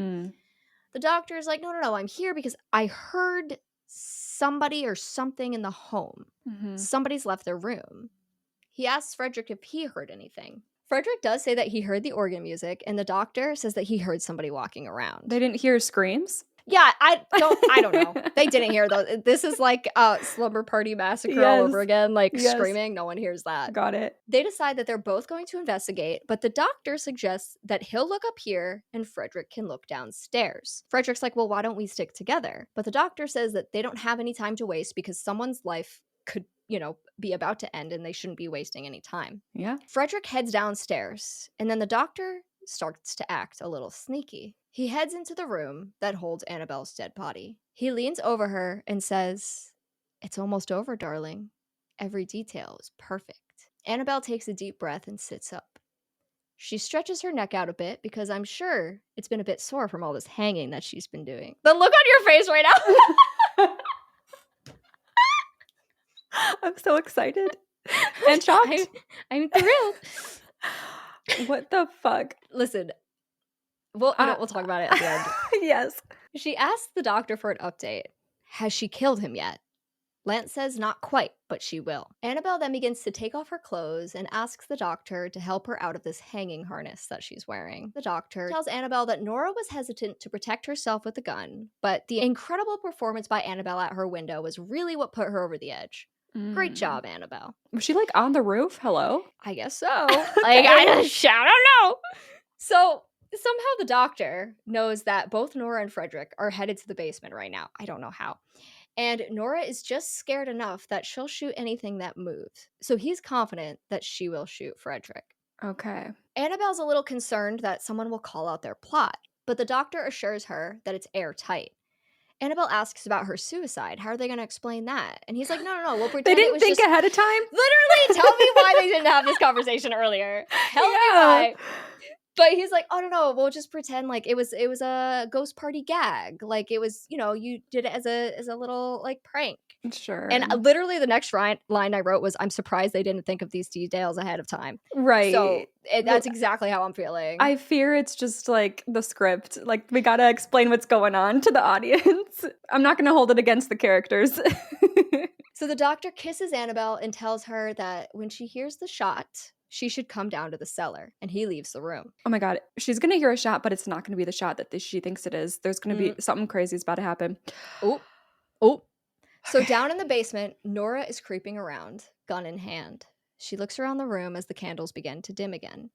The doctor is like, no, I'm here because I heard somebody or something in the home. Somebody's left their room. He asks Frederick if he heard anything. Frederick does say that he heard the organ music, and the doctor says that he heard somebody walking around. They didn't hear screams? Yeah, I don't know. They didn't hear those. This is like Slumber Party Massacre all over again, like screaming. No one hears that. Got it. They decide that they're both going to investigate, but the doctor suggests that he'll look up here and Frederick can look downstairs. Frederick's like, well, why don't we stick together? But the doctor says that they don't have any time to waste because someone's life could, be about to end and they shouldn't be wasting any time. Yeah. Frederick heads downstairs, and then the doctor starts to act a little sneaky. He heads into the room that holds Annabelle's dead body. He leans over her and says, it's almost over, darling. Every detail is perfect. Annabelle takes a deep breath and sits up. She stretches her neck out a bit because I'm sure it's been a bit sore from all this hanging that she's been doing. The look on your face right now! I'm so excited and shocked. I'm thrilled. What the fuck? Listen, we'll talk about it at the end. Yes. She asks the doctor for an update. Has she killed him yet? Lance says not quite, but she will. Annabelle then begins to take off her clothes and asks the doctor to help her out of this hanging harness that she's wearing. The doctor tells Annabelle that Nora was hesitant to protect herself with the gun, but the incredible performance by Annabelle at her window was really what put her over the edge. Great job, Annabelle. Was she like on the roof? Hello? I guess so. I don't know. So somehow the doctor knows that both Nora and Frederick are headed to the basement right now. I don't know how. And Nora is just scared enough that she'll shoot anything that moves. So he's confident that she will shoot Frederick. Okay. Annabelle's a little concerned that someone will call out their plot, but the doctor assures her that it's airtight. Annabelle asks about her suicide. How are they going to explain that? And he's like, no, we'll pretend they didn't it was think just... ahead of time? Literally, tell me why they didn't have this conversation earlier. Tell me why. But he's like, oh, no, we'll just pretend like it was a ghost party gag. Like it was, you did it as a little like prank. Sure. And literally the next line I wrote was, I'm surprised they didn't think of these details ahead of time. Right. So that's exactly how I'm feeling. I fear it's just like the script. Like we got to explain what's going on to the audience. I'm not going to hold it against the characters. So the doctor kisses Annabelle and tells her that when she hears the shot, she should come down to the cellar, and he leaves the room. Oh my God. She's going to hear a shot, but it's not going to be the shot that she thinks it is. There's going to be something crazy is about to happen. Oh. So down in the basement, Nora is creeping around, gun in hand. She looks around the room as the candles begin to dim again.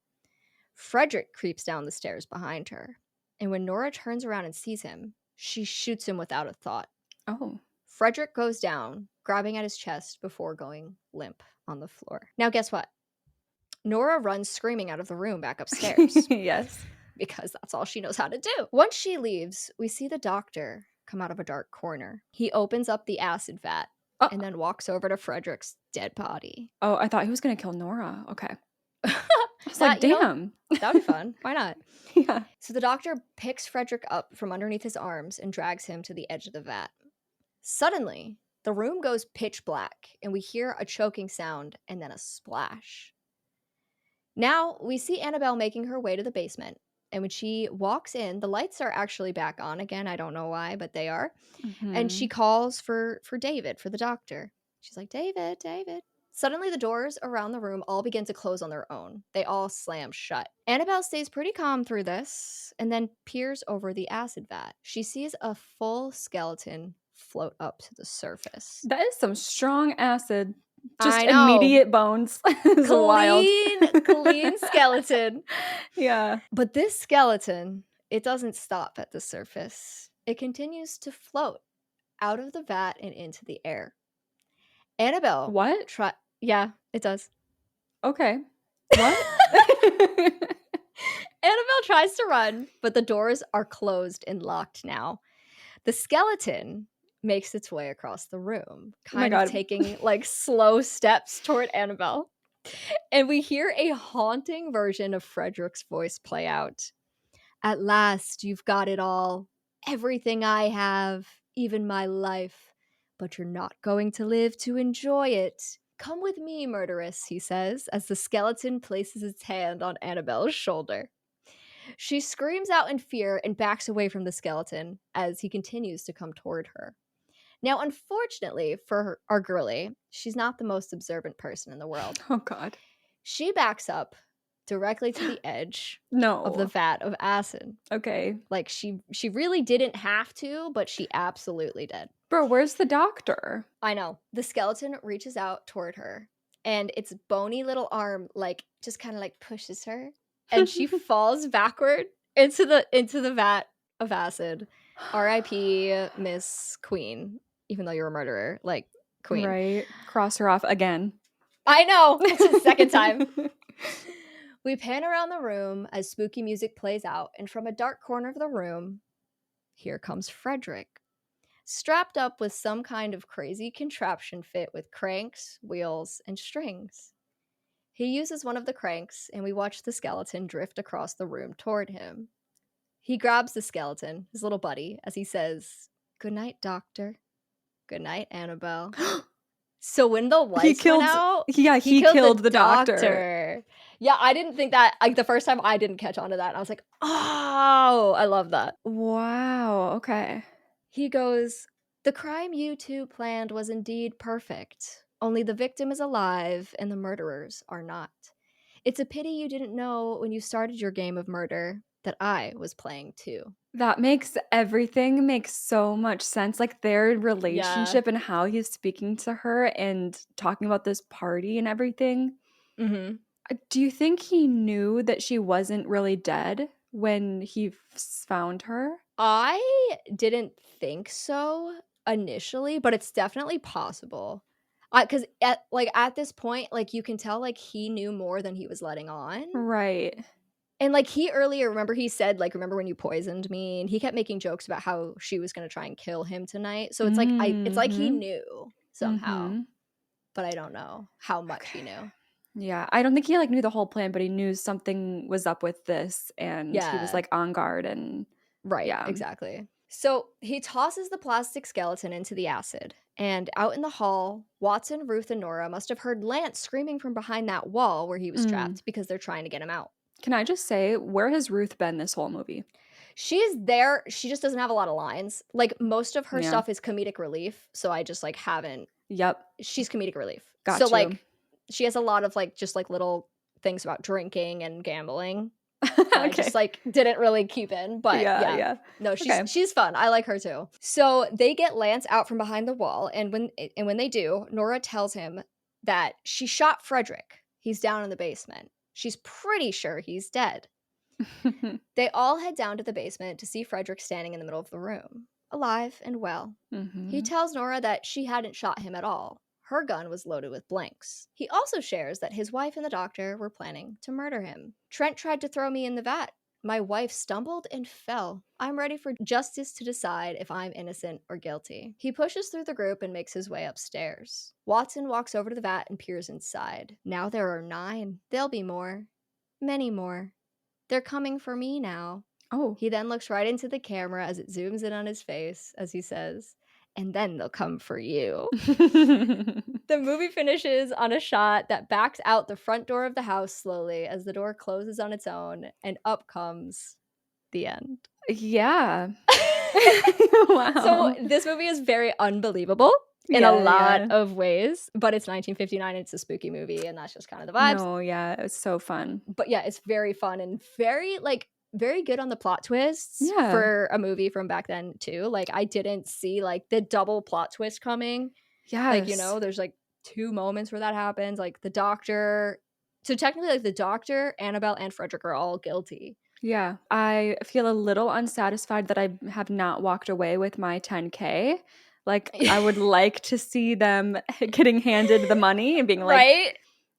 Frederick creeps down the stairs behind her, and when Nora turns around and sees him, she shoots him without a thought. Oh. Frederick goes down, grabbing at his chest before going limp on the floor. Now, guess what? Nora runs screaming out of the room back upstairs Yes. because that's all she knows how to do. Once she leaves, we see the doctor come out of a dark corner. He opens up the acid vat Oh, and then walks over to Frederick's dead body. oh, I thought he was gonna kill Nora. Okay. I was like, That, you know, damn. that would be fun. Why not? Yeah. So the doctor picks Frederick up from underneath his arms and drags him to the edge of the vat. Suddenly, the room goes pitch black and we hear a choking sound and then a splash. Now we see Annabelle making her way to the basement. And when she walks in, the lights are actually back on again. I don't know why, but they are. And she Mhm. calls for David, for the doctor. She's like, David, David. Suddenly, the doors around the room all begin to close on their own. They all slam shut. Annabelle stays pretty calm through this and then peers over the acid vat. She sees a full skeleton float up to the surface. That is some strong acid. Just I know. immediate bones. It's wild. Clean skeleton. Yeah. But this skeleton, it doesn't stop at the surface. It continues to float out of the vat and into the air. Annabelle. What? Yeah, it does. Okay. What? Annabelle tries to run, but the doors are closed and locked now. The skeleton makes its way across the room, kind of taking like slow steps toward Annabelle. And we hear a haunting version of Frederick's voice play out. At last, you've got it all. Everything I have, even my life. But you're not going to live to enjoy it. Come with me, murderess, he says, as the skeleton places its hand on Annabelle's shoulder. She screams out in fear and backs away from the skeleton as he continues to come toward her. Now, unfortunately for our girlie, she's not the most observant person in the world. Oh, God. She backs up directly to the edge of the No. vat of acid. Okay. Like, she really didn't have to, but she absolutely did. Bro, where's the doctor? I know. The skeleton reaches out toward her, and its bony little arm, like, just kind of like pushes her, and she falls backward into the vat of acid. R.I.P. Miss Queen, even though you're a murderer, like, Queen. Right. Cross her off again. I know. It's the second time. We pan around the room as spooky music plays out, and from a dark corner of the room, here comes Frederick, strapped up with some kind of crazy contraption fit with cranks, wheels, and strings. He uses one of the cranks, and we watch the skeleton drift across the room toward him. He grabs the skeleton, his little buddy, as he says, "Good night, Doctor. Good night, Annabelle." So when the lights went out, he killed the doctor. Yeah, I didn't think that, like, the first time I didn't catch on to that. And I was like, oh, I love that. Wow. Okay. He goes, "The crime you two planned was indeed perfect. Only the victim is alive and the murderers are not. It's a pity you didn't know when you started your game of murder that I was playing too." That makes everything makes so much sense. Like their relationship and how he's speaking to her and talking about this party and everything. Mm-hmm. Do you think he knew that she wasn't really dead when he found her? I didn't think so initially, but it's definitely possible. Because at this point, like, you can tell, like, he knew more than he was letting on. Right. And, like, he earlier, remember he said, like, "Remember when you poisoned me?" And he kept making jokes about how she was gonna try and kill him tonight. So it's like it's like he knew somehow, but I don't know how much he knew. Yeah, I don't think he, like, knew the whole plan, but he knew something was up with this, and he was, like, on guard and Right, yeah. exactly. So he tosses the plastic skeleton into the acid, and out in the hall, Watson, Ruth, and Nora must have heard Lance screaming from behind that wall where he was trapped because they're trying to get him out. Can I just say, where has Ruth been this whole movie? She's there. She just doesn't have a lot of lines. Like, most of her stuff is comedic relief, so I just, like, haven't. Yep. She's comedic relief. Got so, you. like, she has a lot of, like, just, like, little things about drinking and gambling. I just, like, didn't really keep in, but yeah. No, she's fun. I like her too. So they get Lance out from behind the wall, and when they do, Nora tells him that she shot Frederick. He's down in the basement. She's pretty sure he's dead. They all head down to the basement to see Frederick standing in the middle of the room. alive and well. He Mm-hmm. tells Nora that she hadn't shot him at all. Her gun was loaded with blanks. He also shares that his wife and the doctor were planning to murder him. Trent tried to throw me in the vat. My wife stumbled and fell. I'm ready for justice to decide if I'm innocent or guilty. He pushes through the group and makes his way upstairs. Watson walks over to the vat and peers inside. Now there are 9. There'll be more. Many more. They're coming for me now. Oh. He then looks right into the camera as it zooms in on his face as he says, and then they'll come for you. The movie finishes on a shot that backs out the front door of the house slowly as the door closes on its own, and up comes the end. Yeah. So Wow. this movie is very unbelievable in a Yeah, lot yeah. of ways, but it's 1959 and it's a spooky movie, and that's just kind of the vibes. No, yeah, it was so fun. But yeah, it's very fun and very very good on the plot twists Yeah. for a movie from back then too. Like I didn't see like the double plot twist coming. Like, you Yes. know, there's like 2 moments where that happens. Like the doctor, so technically like the doctor, Annabelle, and Frederick are all guilty. Yeah. I feel a little unsatisfied that I have not walked away with my 10K. Like, I would like to see them getting handed the money and being like, Right?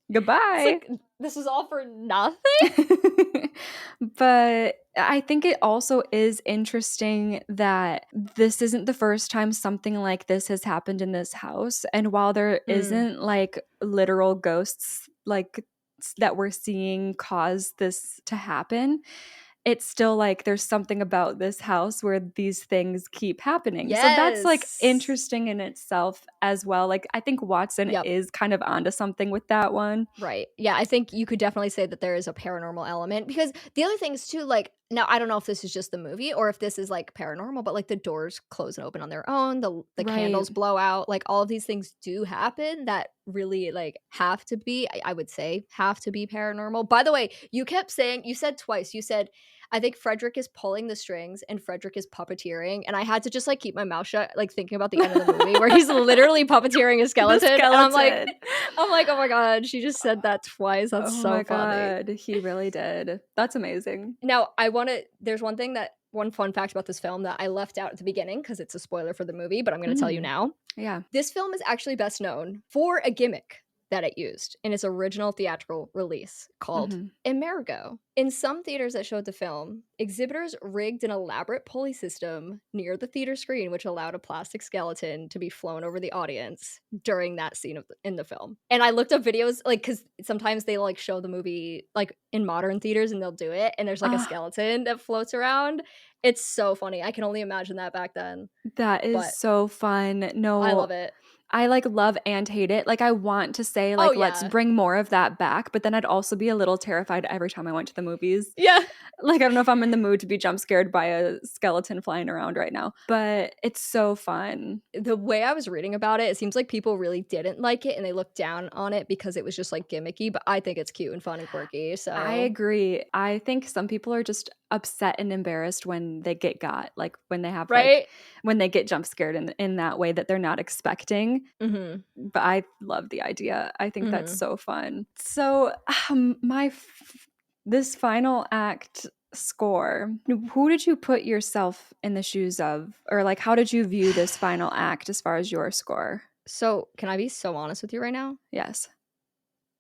It's goodbye. like this is all for nothing. But I think it also is interesting that this isn't the first time something like this has happened in this house. And while there isn't like literal ghosts like that we're seeing cause this to happen, it's still like there's something about this house where these things keep happening. So that's like Yes. interesting in itself as well. Like I think Watson Yep. is kind of onto something with that one. Right. Yeah, I think you could definitely say that there is a paranormal element because the other things too, like now I don't know if this is just the movie or if this is like paranormal, but like the doors close and open on their own, the Right. candles blow out, like all of these things do happen that really like have to be, I would say, have to be paranormal. By the way, you kept saying, you said twice, you said, I think Frederick is pulling the strings and Frederick is puppeteering. And I had to just like keep my mouth shut, like thinking about the end of the movie where he's literally puppeteering a skeleton. And I'm like, oh my God, she just said that twice. That's Oh so my funny. God, he really did. That's amazing. Now, there's one fun fact about this film that I left out at the beginning because it's a spoiler for the movie, but I'm going to tell you now. Yeah. This film is actually best known for a gimmick that it used in its original theatrical release called Emergo. In some theaters that showed the film, exhibitors rigged an elaborate pulley system near the theater screen, which allowed a plastic skeleton to be flown over the audience during that scene in the film. And I looked up videos, like, because sometimes they like show the movie like in modern theaters and they'll do it, and there's like a skeleton that floats around. It's so funny. I can only imagine that back then. That is so fun. No, I love it. I like love and hate it. Like I want to say like let's bring more of that back, but then I'd also be a little terrified every time I went to the movies. Yeah. Like I don't know if I'm in the mood to be jump scared by a skeleton flying around right now, but it's so fun. The way I was reading about it, it seems like people really didn't like it and they looked down on it because it was just like gimmicky, but I think it's cute and fun and quirky. So I agree. I think some people are just upset and embarrassed when they get got, like when they have like when they get jump scared in that way that they're not expecting. But I love the idea. I think that's so fun. So this final act score, who did you put yourself in the shoes of, or like how did you view this final act as far as your score? So can I be so honest with you right now? Yes.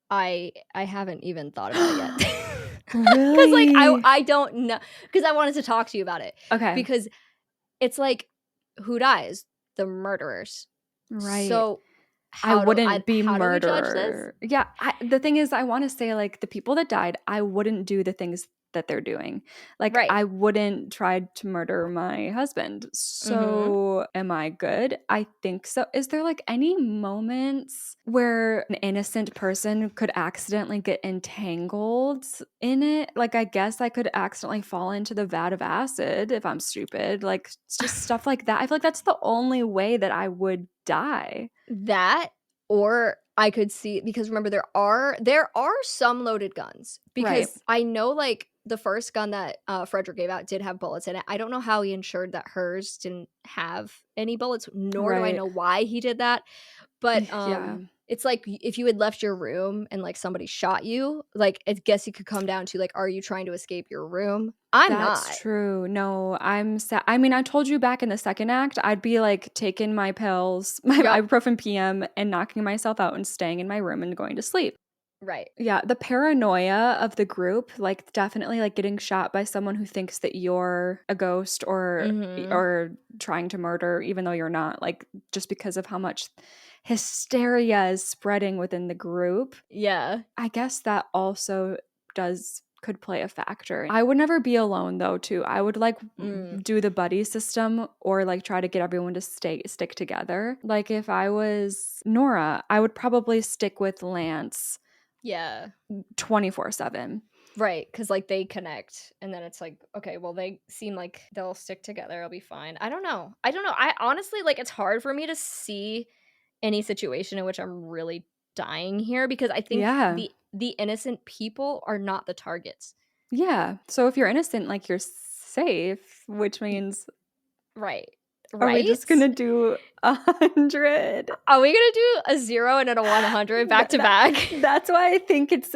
I haven't even thought about it yet. Really? Because like I don't know, because I wanted to talk to you about it. Okay. Because it's like, who dies? The murderers. Right. So I wouldn't be how murderer. do we judge this? Yeah. The thing is, I want to say like the people that died, I wouldn't do the things that they're doing. Like I wouldn't try to murder my husband. So am I good? I think so. Is there like any moments where an innocent person could accidentally get entangled in it? Like I guess I could accidentally fall into the vat of acid if I'm stupid. Like just stuff like that. I feel like that's the only way that I would die. That, or I could see, because remember there are some loaded guns, because I know like the first gun that Frederick gave out did have bullets in it. I don't know how he ensured that hers didn't have any bullets, nor do I know why he did that. But It's like if you had left your room and, like, somebody shot you, like, I guess it could come down to, like, are you trying to escape your room? I'm That's not. true. No, I mean, I told you back in the second act, I'd be, like, taking my pills, my Yep. ibuprofen PM, and knocking myself out and staying in my room and going to sleep. Right. Yeah, the paranoia of the group, like, definitely, like, getting shot by someone who thinks that you're a ghost Mhm. or trying to murder even though you're not, like, just because of how much hysteria is spreading within the group. Yeah. I guess that also could play a factor. I would never be alone though, too. I would like Mm. do the buddy system or like try to get everyone to stick together. Like if I was Nora, I would probably stick with Lance Yeah. 24/7. Right, because like, they connect, and then it's like, "Okay, well, they seem like they'll stick together, it'll be fine." I don't know, I honestly like, it's hard for me to see any situation in which I'm really dying here because I think Yeah. the innocent people are not the targets. Yeah. So if you're innocent, like you're safe, which Y means right. are we just Right? gonna do 100? Are we gonna do a 0 and then a 100 back Th to that back? that's why I think it's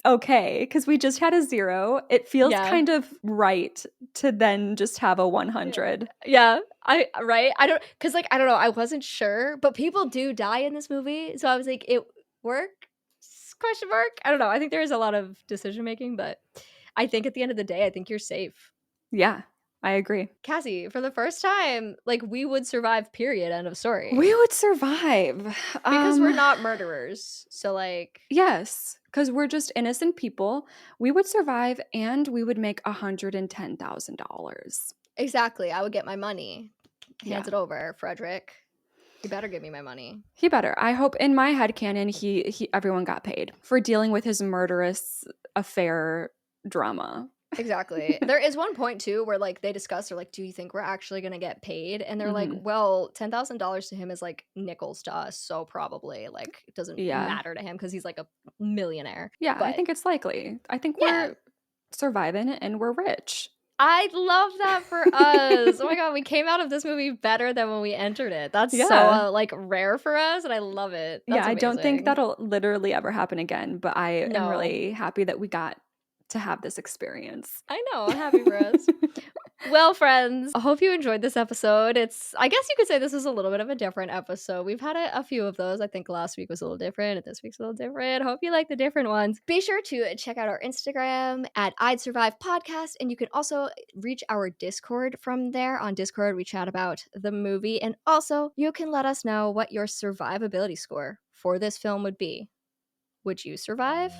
okay because we just had a 0. It feels Yeah. kind of right to then just have a Yeah. 100. Yeah, I right? I don't, cause like, I don't know, I wasn't sure, but people do die in this movie, so I was like, "It work? Question mark?" I don't know, I think there is a lot of decision making, but I think at the end of the day, I think you're safe. Yeah, I agree. Cassie, for the first time, like, we would survive, period, end of story. We would survive. Because we're not murderers, so, like Yes, because 'cause we're just innocent people. We would survive and we would make $110,000. exactly, I would get my money. Hands Yeah. it over, Frederick. You better give me my money. He better. I hope in my headcanon he everyone got paid for dealing with his murderous affair drama. Exactly. There is one point too where like they discuss, they're like, "Do you think we're actually gonna get paid?" And they're like, Mhm. "Well, $10,000 to him is like nickels to us, so probably like it doesn't Yeah. matter to him because he's like a millionaire." Yeah, I But think it's likely. I think yeah, we're surviving and we're rich. I love that for us. Oh my god, we came out of this movie better than when we entered it. That's so Yeah. like rare for us, and I love it. Yeah, That's I don't think amazing. that'll literally ever happen again, but I am No, really happy that we got to have this experience. I know. I'm happy for us. Well, friends, I hope you enjoyed this episode. I guess you could say this is a little bit of a different episode. We've had a few of those. I think last week was a little different, and this week's a little different. Hope you like the different ones. Be sure to check out our Instagram at I'd Survive Podcast, and you can also reach our Discord from there. On Discord, we chat about the movie, and also you can let us know what your survivability score for this film would be. Would you survive?